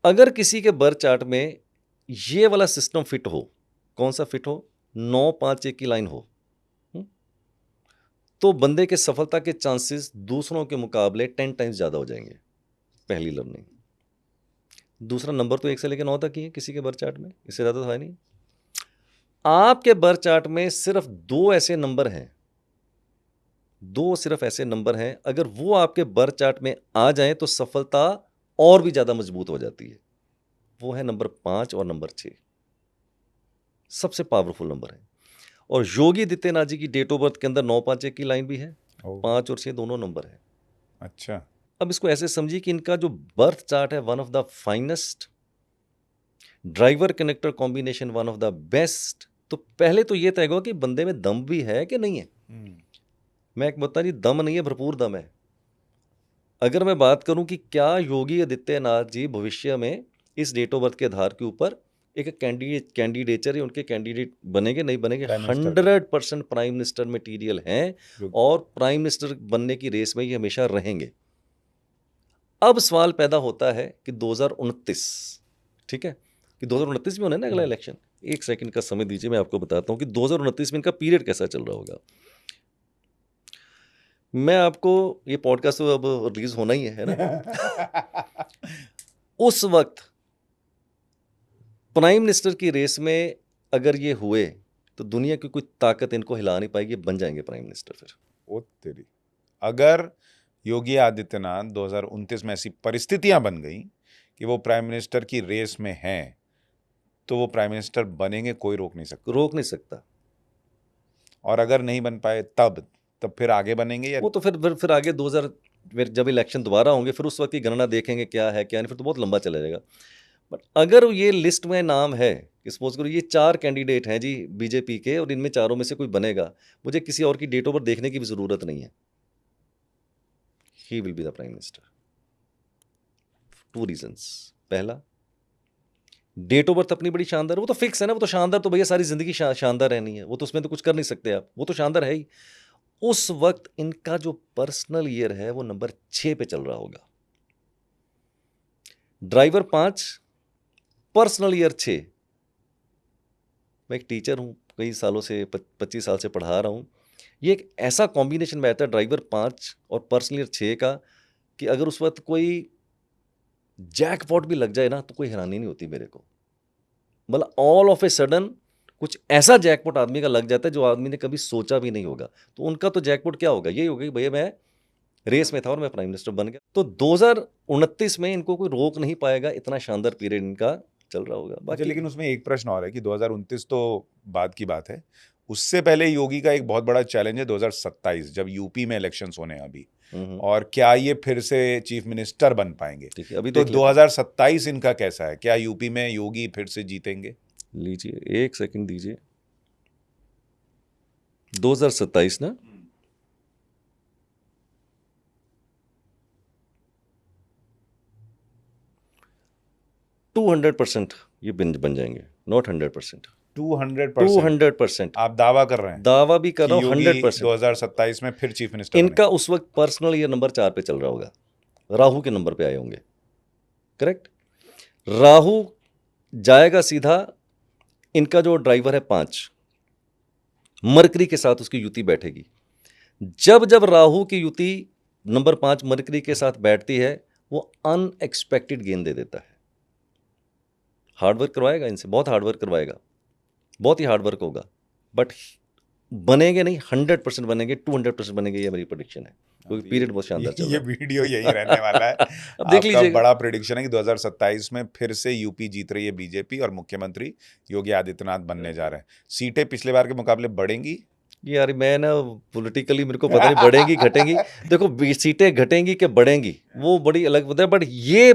अगर किसी के बर्थ चार्ट में ये वाला सिस्टम फिट हो, कौन सा फिट हो, 9-5-1 की लाइन हो, तो बंदे के सफलता के चांसेस दूसरों के मुकाबले 10 टाइम्स ज्यादा हो जाएंगे। पहली लर्निंग। दूसरा, नंबर तो 1 से लेकर 9 तक ही है किसी के बर्थ चार्ट में, इससे ज्यादा तो है नहीं। आपके बर्थ चार्ट में सिर्फ 2 ऐसे नंबर हैं, 2 सिर्फ ऐसे नंबर हैं, अगर वो आपके बर्थ चार्ट में आ जाएं तो सफलता और भी ज्यादा मजबूत हो जाती है। वो है नंबर 5 और नंबर 6, सबसे पावरफुल नंबर है। और योगी आदित्यनाथ जी की डेट ऑफ बर्थ के अंदर 9-5-1 की लाइन भी है, 5 और 6 दोनों नंबर है। अच्छा। अब इसको ऐसे समझिए कि इनका जो बर्थ चार्ट है one of the finest, driver connector combination one of the best. तो पहले तो ये तय होगा कि बंदे में दम भी है कि नहीं है। मैं एक बता जी, दम नहीं है, भरपूर दम है। अगर मैं बात करूं कि क्या योगी आदित्यनाथ जी भविष्य में इस डेट ऑफ बर्थ के आधार के ऊपर एक कैंडिडेचर या उनके कैंडिडेट बनेंगे नहीं बनेंगे, 100% प्राइम मिनिस्टर मटेरियल हैं और प्राइम मिनिस्टर बनने की रेस में ये हमेशा रहेंगे। अब सवाल पैदा होता है कि 2029, ठीक है, कि 2029 में होना है ना अगला इलेक्शन। 1 सेकंड का समय दीजिए, मैं आपको बताता हूं कि 2029 में इनका पीरियड कैसा चल रहा होगा। मैं आपको, ये पॉडकास्ट तो अब रिलीज होना ही है ना। उस वक्त प्राइम मिनिस्टर की रेस में अगर ये हुए तो दुनिया की कोई ताकत इनको हिला नहीं पाएगी, बन जाएंगे प्राइम मिनिस्टर फिर। ओ तेरी, अगर योगी आदित्यनाथ 2029 में ऐसी परिस्थितियां बन गई कि वो प्राइम मिनिस्टर की रेस में हैं, तो वो प्राइम मिनिस्टर बनेंगे, कोई रोक नहीं सकता। रोक नहीं सकता। और अगर नहीं बन पाए तब तब फिर आगे बनेंगे या वो तो फिर आगे 2000 फिर जब इलेक्शन दोबारा होंगे फिर उस वक्त की गणना देखेंगे क्या है क्या नहीं, फिर तो बहुत लंबा चला जाएगा। बट अगर ये लिस्ट में नाम है, सपोज करो ये 4 कैंडिडेट हैं जी बीजेपी के और इनमें चारों में से कोई बनेगा, मुझे किसी और की डेट ऑफ बर्थ देखने की भी जरूरत नहीं है, he will be the prime minister. 2 reasons. पहला, डेट ऑफ बर्थ अपनी बड़ी शानदार है, वो तो फिक्स है ना, वो तो शानदार तो भैया सारी जिंदगी शानदार रहनी है, वो तो उसमें तो कुछ कर नहीं सकते आप, वो तो शानदार है ही। उस वक्त इनका जो पर्सनल ईयर है वो नंबर 6 पे चल रहा होगा। Driver 5, personal year 6। मैं एक टीचर हूं, कई सालों से 25 साल से पढ़ा रहा हूं। ये एक ऐसा कॉम्बिनेशन बैठता है ड्राइवर 5 और पर्सनल ईयर 6 का कि अगर उस वक्त कोई जैकपॉट भी लग जाए ना तो कोई हैरानी नहीं होती मेरे को। मतलब ऑल ऑफ ए सडन कुछ ऐसा जैकपॉट आदमी का लग जाता है जो आदमी ने कभी सोचा भी नहीं होगा। तो उनका तो जैकपॉट क्या होगा, यही होगा कि भैया मैं रेस में था और मैं प्राइम मिनिस्टर बन गया। तो 2029 में इनको कोई रोक नहीं पाएगा, इतना शानदार पीरियड इनका चल रहा होगा। अच्छा, बाकी लेकिन उसमें एक प्रश्न और है कि 2029 तो बाद की बात है, उससे पहले योगी का एक बहुत बड़ा चैलेंज है 2027 जब यूपी में इलेक्शंस होने हैं अभी, और क्या ये फिर से चीफ मिनिस्टर बन पाएंगे? ठीक है, अभी तो देख लेते 2027 इनका कैसा है? क्या यूपी में योगी फिर से जीतेंगे? हैं। लीजिए एक सेकंड दीजिए। 2027 ना, टू 100% ये बन जाएंगे, नॉट 100%, 200% 200%। आप दावा कर रहे हैं दावा भी कर कि रहा हूँ, योगी 100%। 2027 में फिर चीफ मिनिस्टर इनका उस वक्त पर्सनल ईयर नंबर 4 पे चल रहा होगा, राहु के नंबर पे आए होंगे, करेक्ट। राहु जाएगा सीधा, इनका जो ड्राइवर है 5, मरकरी के साथ उसकी युति बैठेगी। जब जब राहु की युति नंबर 5 मरकरी के साथ बैठती है, वो अनएक्सपेक्टेड गेन दे देता है। हार्डवर्क करवाएगा इनसे, बहुत हार्डवर्क करवाएगा, बहुत ही हार्डवर्क होगा, बट बनेंगे नहीं, 100% बनेंगे, 200% बनेंगे, ये मेरी प्रेडिक्शन है, क्योंकि पीरियड बहुत शानदार चल रहा ये है। वीडियो यही रहने वाला है। अब देख आपका लीजिएगा। बड़ा प्रेडिक्शन है कि 2027 में फिर से यूपी जीत रही है बीजेपी और मुख्यमंत्री योगी आदित्यनाथ बनने जा रहे हैं। सीटें पिछले बार के मुकाबले बढ़ेंगी? यार मैं ना पॉलिटिकली मेरे को पता नहीं बढ़ेंगी घटेंगी। देखो सीटें घटेंगी कि बढ़ेंगी वो बड़ी अलग बात है, बट ये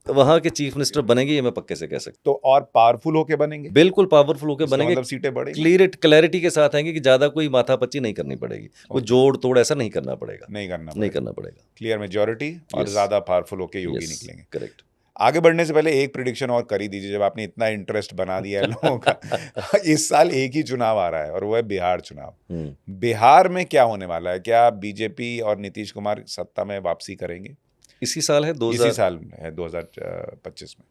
वहां के चीफ मिनिस्टर बनेंगे ये मैं पक्के से कह सकता तो और पावरफुल होके बनेंगे? हूं। बिल्कुल पावरफुल होकर इसका बनेंगे, मतलब सीटें बढ़ेंगी? क्लैरिटी के साथ आएंगे कि ज्यादा कोई माथापच्ची नहीं करनी पड़ेगी, कोई जोड़ तोड़ ऐसा नहीं करना पड़ेगा, नहीं नहीं करना पड़ेगा। क्लियर मेजोरिटी और Yes. ज्यादा पावरफुल होके योगी Yes, निकलेंगे। करेक्ट। आगे बढ़ने से पहले एक प्रिडिक्शन और कर ही दीजिए, जब आपने इतना इंटरेस्ट बना दिया है लोगों का। इस साल एक ही चुनाव आ रहा है और वो है बिहार चुनाव। बिहार में क्या होने वाला है? क्या बीजेपी और नीतीश कुमार सत्ता में वापसी करेंगे? इसी साल है इसी साल है 2025 में।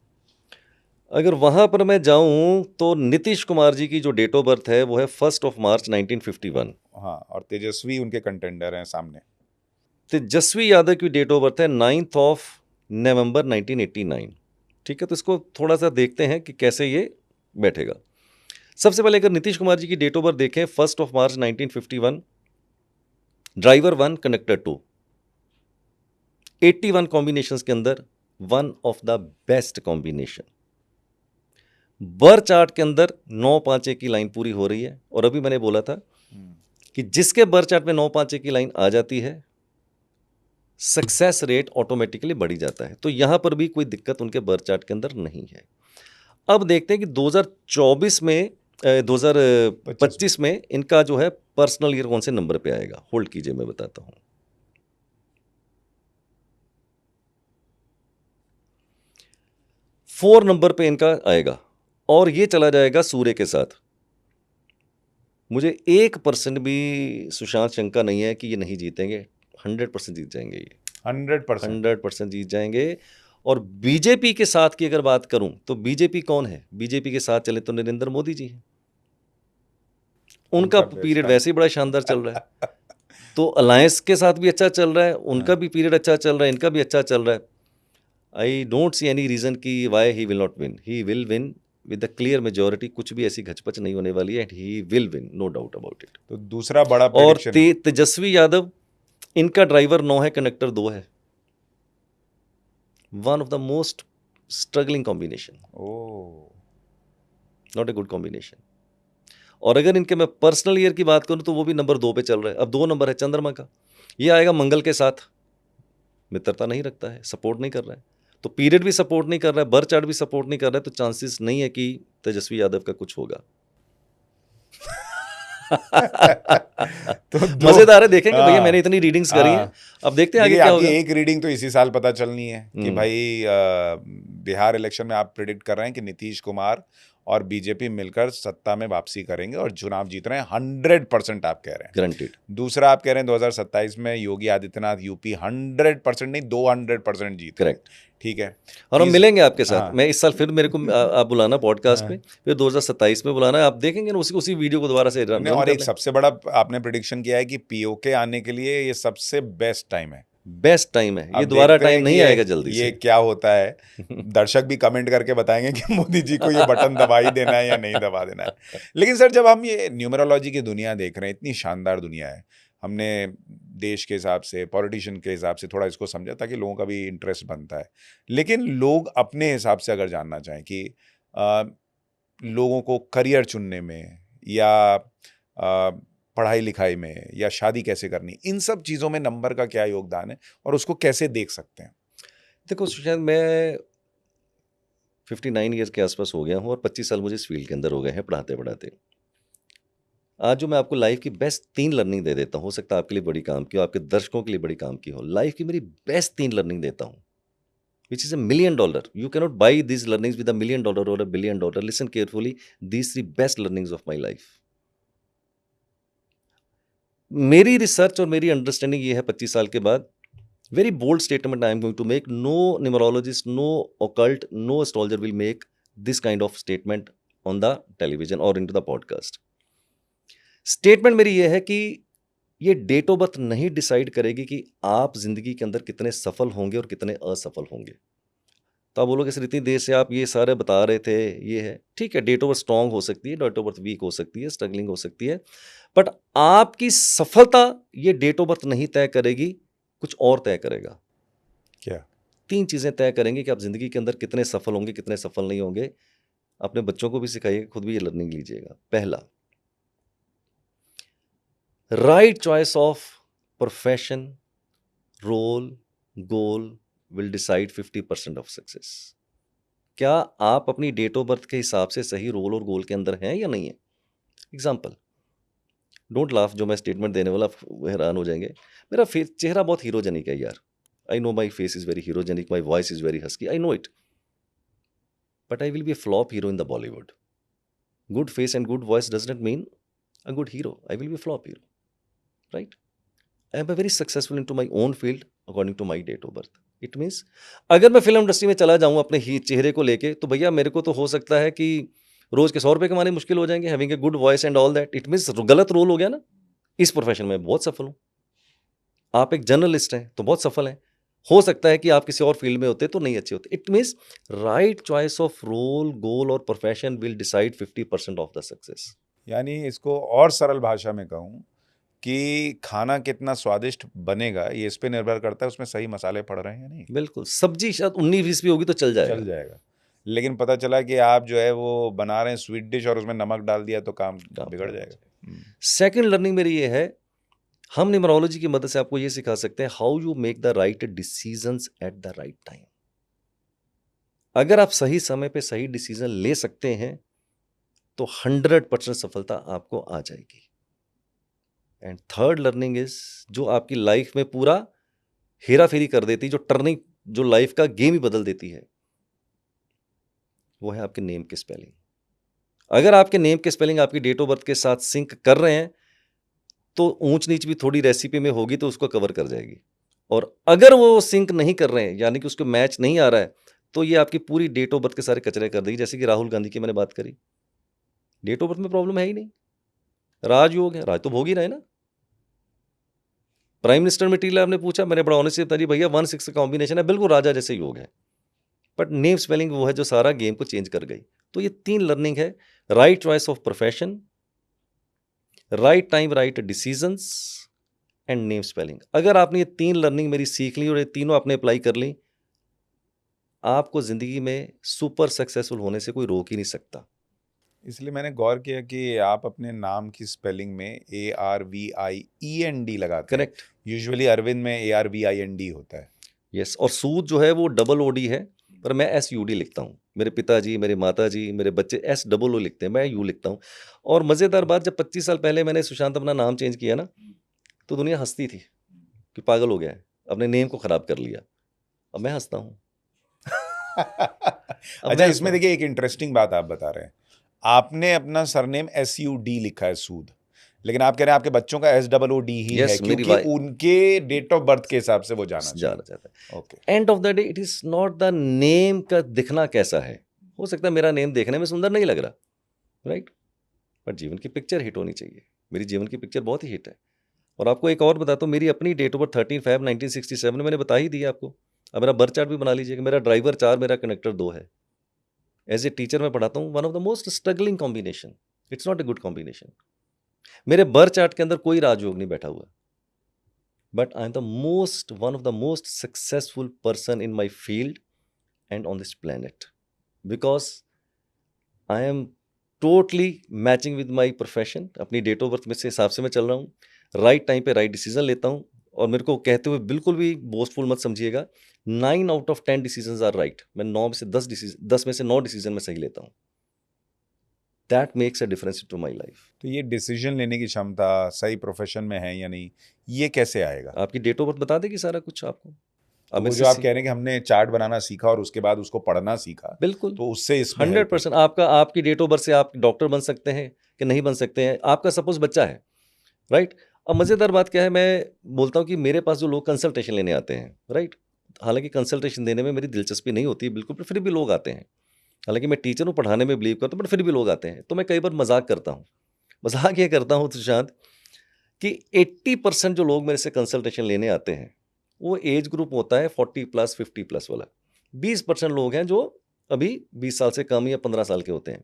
अगर वहां पर मैं जाऊं तो नीतीश कुमार जी की जो डेट ऑफ बर्थ है वो है 1 मार्च 1951। हाँ, और तेजस्वी उनके कंटेंडर हैं सामने। तेजस्वी यादव की डेट ऑफ बर्थ है 9 नवंबर 1989। ठीक है, तो इसको थोड़ा सा देखते हैं कि कैसे ये बैठेगा। सबसे पहले अगर नीतीश कुमार जी की डेट ऑफ बर्थ देखें, 1 मार्च 1951, ड्राइवर 1, कंडक्टर 2, 81 कॉम्बिनेशंस के अंदर one of the best combination. Birth chart के अंदर 951 की लाइन पूरी हो रही है, और अभी मैंने बोला था कि जिसके बर्थ चार्ट में 951 की लाइन आ जाती है सक्सेस रेट ऑटोमेटिकली बढ़ जाता है। तो यहां पर भी कोई दिक्कत उनके बर्थ चार्ट के अंदर नहीं है। अब देखते हैं कि 2024 में 2025 में इनका जो है पर्सनल ईयर कौन से नंबर पे आएगा। होल्ड कीजिए, मैं बताता हूं। फोर नंबर पे इनका आएगा और ये चला जाएगा सूर्य के साथ। मुझे 1% भी सुशांत शंका नहीं है कि ये नहीं जीतेंगे, 100% जीत जाएंगे ये, 100% जीत जाएंगे। और बीजेपी के साथ की अगर बात करूं तो बीजेपी कौन है? बीजेपी के साथ चले तो नरेंद्र मोदी जी हैं। उनका पीरियड वैसे ही बड़ा शानदार चल रहा है, तो अलायंस के साथ भी अच्छा चल रहा है, उनका भी पीरियड अच्छा चल रहा है, इनका भी अच्छा चल रहा है। I don't see any reason कि why he will not win. He will win with the clear majority, कुछ भी ऐसी घचपच नहीं होने वाली है, and he will win, no doubt about it. तो दूसरा बड़ा और prediction- तेजस्वी यादव, इनका ड्राइवर 9 है, कंडक्टर 2 है। One of the most struggling combination, oh, not a good combination. और अगर इनके मैं पर्सनल ईयर की बात करूं तो वो भी नंबर 2 पे चल रहा है। अब 2 नंबर है चंद्रमा का, ये आएगा मंगल के साथ, मित्रता नहीं रखता है, सपोर्ट नहीं कर रहा है, तो पीरियड भी सपोर्ट नहीं कर रहा है, बर्थ चार्ट भी सपोर्ट नहीं कर रहा है, तो चांसेस नहीं है कि तेजस्वी यादव का कुछ होगा। तो दो मजेदार है, देखेंगे भैया, हाँ मैंने इतनी रीडिंग्स करी हैं, हाँ अब देखते हैं आगे देखिए, क्या आपकी होगा। एक रीडिंग तो इसी साल पता चलनी है कि हम्म। भाई बिहार इलेक्शन में आप प्रिडिक्ट कर रहे हैं कि नीतीश कुमार और बीजेपी मिलकर सत्ता में वापसी करेंगे और चुनाव जीत रहे हैं, 100% आप कह रहे हैं। ग्रांटेड। दूसरा आप कह रहे हैं 2027 में योगी आदित्यनाथ यूपी 100% नहीं 200% जीत रहे हैं। करेक्ट। ठीक है। और हम तीस मिलेंगे आपके साथ, हाँ मैं इस साल फिर मेरे को आप बुलाना पॉडकास्ट पे, हाँ फिर 2027 में बुलाना, आप देखेंगे ना उसी वीडियो को दोबारा से रन नहीं, और कर एक लें। सबसे बड़ा आपने प्रिडिक्शन किया है कि पीओके आने के लिए ये सबसे बेस्ट टाइम है। बेस्ट टाइम है ये, अब दोबारा देखते टाइम हैं कि नहीं आएगा जल्दी ये से। क्या होता है। दर्शक भी कमेंट करके बताएंगे कि मोदी जी को ये बटन दबा ही देना है या नहीं दबा देना है। लेकिन सर, जब हम ये न्यूमरोलॉजी की दुनिया देख रहे हैं, इतनी शानदार दुनिया है, हमने देश के हिसाब से, पॉलिटिशियन के हिसाब से थोड़ा इसको समझा ताकि लोगों का भी इंटरेस्ट बनता है। लेकिन लोग अपने हिसाब से अगर जानना चाहें कि अ, लोगों को करियर चुनने में या पढ़ाई लिखाई में या शादी कैसे करनी, इन सब चीज़ों में नंबर का क्या योगदान है और उसको कैसे देख सकते हैं? देखो सुशांत, मैं 59 ईयर्स के आसपास हो गया हूँ और 25 साल मुझे इस फील्ड के अंदर हो गए हैं पढ़ाते पढ़ाते। आज जो मैं आपको लाइफ की बेस्ट 3 लर्निंग दे देता हूँ, हो सकता है आपके लिए बड़ी काम की हो, आपके दर्शकों के लिए बड़ी काम की हो। लाइफ की मेरी बेस्ट 3 लर्निंग देता हूँ, which is $1 million. You cannot buy these learnings with $1 million or $1 billion. Listen carefully, these 3 best learnings of my life. मेरी रिसर्च और मेरी अंडरस्टैंडिंग ये है 25 साल के बाद, very bold statement I am going to make, no numerologist, no occult, no astrologer will make this kind of statement on the television और in to the podcast. Statement मेरी ये है कि ये डेट ऑफ बर्थ नहीं decide करेगी कि आप जिंदगी के अंदर कितने सफल होंगे और कितने असफल होंगे। तो आप बोलोगे सर इतनी देर से आप ये सारे बता रहे थे, ये है ठीक है, डेट ऑफ बर्थ स्ट्रांग हो सकती है, डेट ऑफ बर्थ वीक हो सकती है, स्ट्रगलिंग हो सकती है, बट आपकी सफलता ये डेट ऑफ बर्थ नहीं तय करेगी, कुछ और तय करेगा। क्या? 3 चीजें तय करेंगे कि आप जिंदगी के अंदर कितने सफल होंगे, कितने सफल नहीं होंगे। अपने बच्चों को भी सिखाइए, खुद भी ये लर्निंग लीजिएगा। पहला, right choice of profession, role, goal will decide 50% of success. क्या आप अपनी डेट ऑफ बर्थ के हिसाब से सही रोल और गोल के अंदर हैं या नहीं है? एग्जाम्पल, डोंट लाफ, जो मैं स्टेटमेंट देने वाला वो हैरान हो जाएंगे। मेरा फेस, चेहरा बहुत हीरोजेनिक है यार, I know my face is very herogenic, my voice is very husky, I know it, but I will be a flop hero in the Bollywood. Good face and good voice does not mean a good hero. I will be a flop hero, right? I am a very successful into my own field according to my date of birth. It means अगर मैं film industry में चला जाऊँ अपने ही चेहरे को लेके, तो भैया मेरे को तो हो सकता है कि रोज के 100 रुपये कमाने मुश्किल हो जाएंगे, having a good voice and all that. It means गलत रोल हो गया ना। इस प्रोफेशन में बहुत सफल हूँ, आप एक जर्नलिस्ट हैं तो बहुत सफल हैं, हो सकता है कि आप किसी और फील्ड में होते तो नहीं अच्छे होते। It means right choice of role, goal और profession will decide 50% of the success. यानी इसको और सरल भाषा में कहूँ कि खाना कितना स्वादिष्ट बनेगा ये इस पे निर्भर करता है उसमें सही मसाले पड़ रहे हैं या नहीं। बिल्कुल, सब्जी शायद 19-20 भी होगी तो चल जाएगा। चल जाएगा। लेकिन पता चला कि आप जो है वो बना रहे हैं स्वीट डिश और उसमें नमक डाल दिया तो काम बिगड़ जाएगा। सेकंड लर्निंग मेरी ये है, हम न्यूमरोलॉजी की मदद से आपको ये सिखा सकते हैं how you make the right decisions at the right time. अगर आप सही समय पे सही डिसीजन ले सकते हैं तो 100% सफलता आपको आ जाएगी। एंड थर्ड लर्निंग इज, जो आपकी लाइफ में पूरा हेरा फेरी कर देती, जो टर्निंग, जो लाइफ का गेम ही बदल देती है, वो है आपके नेम के स्पेलिंग। अगर आपके नेम के स्पेलिंग आपकी डेट ऑफ बर्थ के साथ सिंक कर रहे हैं तो ऊंच नीच भी थोड़ी रेसिपी में होगी तो उसको कवर कर जाएगी, और अगर वो सिंक नहीं कर रहे हैं यानी कि उसको मैच नहीं आ रहा है तो ये आपकी पूरी डेट ऑफ बर्थ के सारे कचरे कर देगी। जैसे कि राहुल गांधी की मैंने बात करी, डेट ऑफ बर्थ में प्रॉब्लम है ही नहीं, राजयोग है, राज तो भोग ही रहे ना। प्राइम मिनिस्टर मटीरियल आपने पूछा, मैंने बड़ा ऑनेस्टली बता दी भैया 1-6 का कॉम्बिनेशन है, बिल्कुल राजा जैसे योग है, बट नेम स्पेलिंग वो है जो सारा गेम को चेंज कर गई। तो ये 3 लर्निंग है, right choice of profession, right time right decisions and name spelling. अगर आपने ये 3 लर्निंग मेरी सीख ली और ये तीनों आपने अप्लाई कर ली, आपको जिंदगी में सुपर सक्सेसफुल होने से कोई रोक ही नहीं सकता। इसलिए मैंने गौर किया कि आप अपने नाम की स्पेलिंग में ARVIEND लगाते हैं। करेक्ट। यूजुअली अरविंद में ARVIND होता है। यस, और सूद जो है वो डबल ओडी है, पर मैं SUD लिखता हूँ। मेरे पिताजी, मेरे माताजी, मेरे बच्चे SOO लिखते हैं, मैं यू लिखता हूँ। और मज़ेदार बात, जब 25 साल पहले मैंने सुशांत अपना नाम चेंज किया ना, तो दुनिया हंसती थी कि पागल हो गया है, अपने नेम को ख़राब कर लिया। अब मैं हंसता हूँ। अब अच्छा, मैं इसमें हंसता हूँ। देखिए एक इंटरेस्टिंग बात आप बता रहे हैं। आपने अपना सरनेम SUD लिखा है, सूद, लेकिन आप कह रहे हैं आपके बच्चों का SOOD ही है, यस, मेरी क्योंकि वाइफ उनके डेट ऑफ बर्थ के हिसाब से वो जाना जाना चाहिए। चाहता है। Okay. End of the day it is not the name का दिखना कैसा है। हो सकता है मेरा नेम देखने में सुंदर नहीं लग रहा, राइट, पर जीवन की पिक्चर हिट होनी चाहिए। मेरी जीवन की पिक्चर बहुत ही हिट है। और आपको एक और बताता हूँ, मेरी अपनी डेट ऑफ बर्थ 13 Feb 1967 मैंने बता ही दी आपको। अब मेरा बर्थ चार्ट भी बना लीजिएगा। मेरा ड्राइवर 4, मेरा कनेक्टर 2 है। एज ए टीचर मैं पढ़ाता हूँ, one of the most struggling combination, it's not a good combination. मेरे बर्थ चार्ट के अंदर कोई राजयोग नहीं बैठा हुआ, but I am the most one of the most successful person in my field and on this planet, because I am totally matching with my profession. अपनी date of birth में से हिसाब से मैं चल रहा हूँ, राइट टाइम पे राइट डिसीजन लेता हूँ। और मेरे को कहते हुए बिल्कुल भी बोस्टफुल मत समझिएगा, 9 out of 10 decision are right. मैं 9 में से 10 में से 9 डिसीजन में सही लेता हूँ। That makes a difference to my life. तो ये डिसीजन लेने की क्षमता सही प्रोफेशन में है या नहीं, ये कैसे आएगा? आपकी डेट ऑफ बर्थ बता देगी सारा कुछ आपको। तो अब वो इससे जो आप कह रहे हैं कि हमने चार्ट बनाना सीखा और उसके बाद उसको पढ़ना सीखा, बिल्कुल तो उससे इसमें help 100% आपका, आपकी डेट ऑफ बर्थ से आप डॉक्टर बन सकते हैं कि नहीं बन सकते हैं। आपका सपोज बच्चा है, राइट। अब मज़ेदार बात क्या है, मैं बोलता हूँ कि मेरे पास जो लोग कंसल्टेशन लेने आते हैं, राइट, हालांकि कंसल्टेशन देने में मेरी दिलचस्पी नहीं होती बिल्कुल, पर फिर भी लोग आते हैं। हालांकि मैं टीचर हूँ, पढ़ाने में बिलीव करता हूँ, बट फिर भी लोग आते हैं। तो मैं कई बार मजाक करता हूँ। मजाक ये करता हूँ सुशांत कि 80% जो लोग मेरे से कंसल्टेशन लेने आते हैं वो एज ग्रुप होता है 40+ 50+ वाला। 20% लोग हैं जो अभी 20 साल से कम या 15 साल के होते हैं।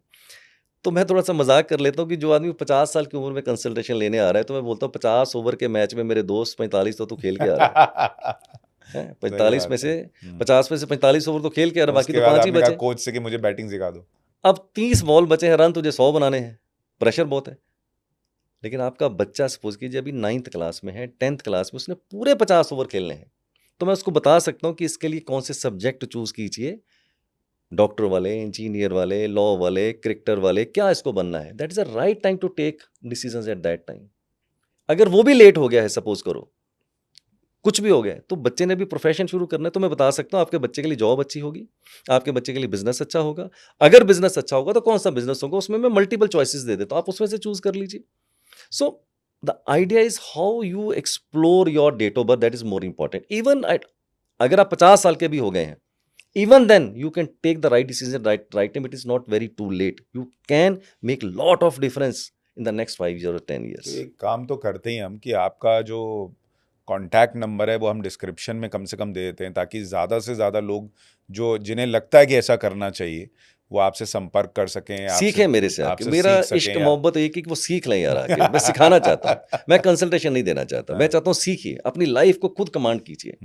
तो मैं थोड़ा सा मजाक कर लेता हूँ कि जो आदमी 50 साल की उम्र में कंसल्टेशन लेने आ रहा है, तो मैं बोलता हूँ 50 ओवर के मैच में मेरे दोस्त 45 तो तू खेल के आ रहा है। सही 45 में बात है। से 50 में से 45 ओवर तो खेल के आ रहा, बाकी उसके तो बाद 5 ही आपने कहा बचे। कोच से कि मुझे बैटिंग सिखा दो। अब 30 बॉल बचे हैं, रन तुझे 100 बनाने हैं, प्रेशर बहुत है। लेकिन आपका बच्चा सपोज कीजिए अभी 9th क्लास में है, 10th क्लास में, उसने पूरे 50 ओवर खेलने हैं, तो मैं उसको बता सकता हूँ कि इसके लिए कौन से सब्जेक्ट चूज कीजिए, डॉक्टर वाले, इंजीनियर वाले, लॉ वाले, क्रिकेटर वाले, क्या इसको बनना है। That is a right time to take decisions at that time. अगर वो भी लेट हो गया है, सपोज करो कुछ भी हो गया है, तो बच्चे ने भी प्रोफेशन शुरू करना है, तो मैं बता सकता हूँ आपके बच्चे के लिए जॉब अच्छी होगी, आपके बच्चे के लिए बिजनेस अच्छा होगा। अगर बिजनेस अच्छा होगा तो कौन सा बिजनेस होगा, उसमें मैं मल्टीपल चॉइसेस दे देता हूँ, आप उसमें से चूज कर लीजिए। So the idea is how you explore your date of birth, that is more important. Even at, अगर आप 50 साल के भी हो गए हैं, even then you can take the right decision right time. It is not very too late. You can make lot of difference in the next 5 years or 10 years. तो एक काम तो करते ही हम कि आपका जो कॉन्टैक्ट नंबर है वो हम डिस्क्रिप्शन में कम से कम दे देते हैं, ताकि ज़्यादा से ज़्यादा लोग जो जिन्हें लगता है कि ऐसा करना चाहिए वो आपसे संपर्क कर सकें, सीखें मेरे से आके। आपसे मेरा सीख इश्क सकें। मोहब्बत एक ही कि वो सीख लें यार आके। मैं सिखाना चाहता हूँ, मैं कंसल्टेशन नहीं देना चाहता। मैं चाहता हूँ सीखिए, अपनी लाइफ को खुद कमांड कीजिए,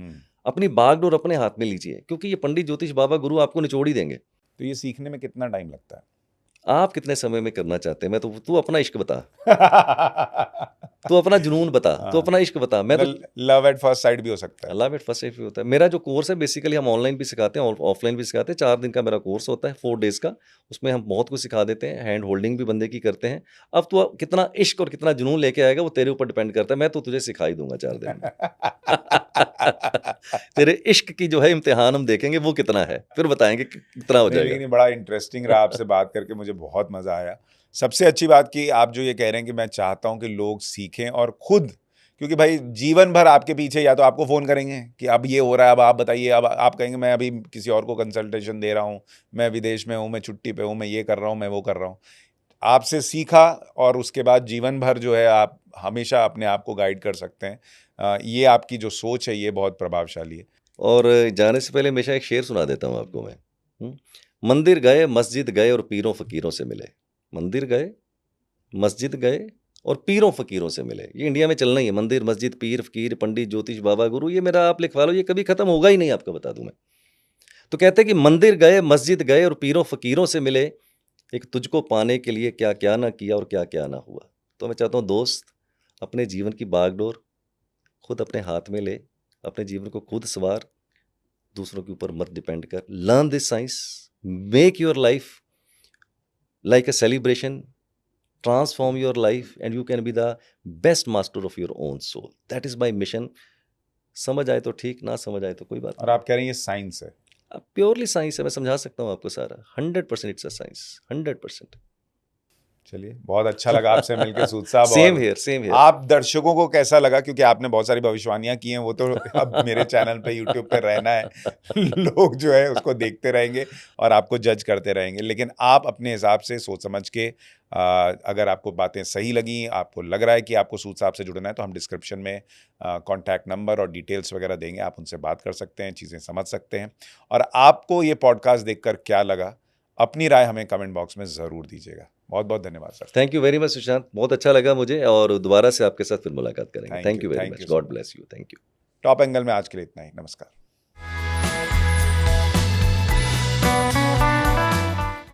अपनी बागडोर अपने हाथ में लीजिए, क्योंकि ये पंडित ज्योतिष बाबा गुरु आपको निचोड़ ही देंगे। तो ये सीखने में कितना टाइम लगता है? आप कितने समय में करना चाहते हैं? मैं तो, तू अपना इश्क बता, तू अपना जुनून बता, तू अपना इश्क बता। मैं तो लव एट फर्स्ट साइट भी हो सकता है। लव एट फर्स्ट साइट भी होता है। मेरा जो कोर्स है बेसिकली हम ऑनलाइन भी सिखाते हैं और ऑफलाइन भी सिखाते हैं। 4 दिन का मेरा कोर्स होता है, 4 डेज का। उसमें हम बहुत कुछ सिखा देते हैं, हैंड होल्डिंग भी बंदे की करते हैं। अब तू कितना इश्क और कितना जुनून लेके आएगा वो तेरे ऊपर डिपेंड करता है। मैं तो तुझे सिखा ही दूंगा 4 दिन में। तेरे इश्क की जो है इम्तिहान हम देखेंगे वो कितना है, फिर बताएंगे कितना हो जाएगा। लेकिन बड़ा इंटरेस्टिंग रहा आपसे बात करके, मुझे बहुत मजा आया। सबसे अच्छी बात कि आप जो ये कह रहे हैं कि मैं चाहता हूं कि लोग सीखें और खुद, क्योंकि भाई जीवन भर आपके पीछे या तो आपको फ़ोन करेंगे कि अब ये हो रहा है, अब आप बताइए, अब आप कहेंगे मैं अभी किसी और को कंसल्टेशन दे रहा हूँ, मैं विदेश में हूँ, मैं छुट्टी पे हूँ, मैं ये कर रहा हूँ, मैं वो कर रहा हूँ। आपसे सीखा और उसके बाद जीवन भर जो है आप हमेशा अपने आप को गाइड कर सकते हैं। ये आपकी जो सोच है ये बहुत प्रभावशाली है। और जाने से पहले हमेशा एक शेर सुना देता हूँ आपको मैं। मंदिर गए, मस्जिद गए और पीरों फकीरों से मिले। मंदिर गए, मस्जिद गए और पीरों फकीरों से मिले। ये इंडिया में चलना ही है, मंदिर, मस्जिद, पीर, फकीर, पंडित, ज्योतिष, बाबा, गुरु। ये मेरा आप लिखवा लो, ये कभी खत्म होगा ही नहीं, आपको बता दूं मैं। तो कहते हैं कि मंदिर गए, मस्जिद गए और पीरों फकीरों से मिले, एक तुझको पाने के लिए क्या क्या ना किया और क्या क्या ना हुआ। तो मैं चाहता हूँ दोस्त अपने जीवन की बागडोर खुद अपने हाथ में ले, अपने जीवन को खुद सवार, दूसरों के ऊपर मत डिपेंड कर। Learn this science, make your life like a celebration, transform your life and you can be the best master of your own soul. That is my mission. समझ आए तो ठीक, ना समझ आए तो कोई बात और आप कह रहे हैं ये साइंस है? नहीं। प्योरली साइंस है, मैं समझा सकता हूँ आपको सारा। 100% इट्स अ साइंस, 100%। चलिए, बहुत अच्छा लगा आपसे मिलकर सूद साहब। सेम और हियर, सेम हियर। आप दर्शकों को कैसा लगा? क्योंकि आपने बहुत सारी भविष्यवाणियां की हैं, वो तो अब मेरे चैनल पे यूट्यूब पे रहना है लोग जो है उसको देखते रहेंगे और आपको जज करते रहेंगे। लेकिन आप अपने हिसाब से सोच समझ के अगर आपको बातें सही लगी, आपको लग रहा है कि आपको सूद साहब से जुड़ना है, तो हम डिस्क्रिप्शन में कॉन्टैक्ट नंबर और डिटेल्स वगैरह देंगे। आप उनसे बात कर सकते हैं, चीज़ें समझ सकते हैं। और आपको ये पॉडकास्ट देखकर क्या लगा, अपनी राय हमें कमेंट बॉक्स में ज़रूर दीजिएगा। बहुत बहुत धन्यवाद sir. Thank you very much Sushant, बहुत अच्छा लगा मुझे और दोबारा से आपके साथ फिर मुलाकात करेंगे। Thank thank you, you very thank much, you so God much. Bless you, thank you. Top angle में आज के लिए इतना ही। नमस्कार।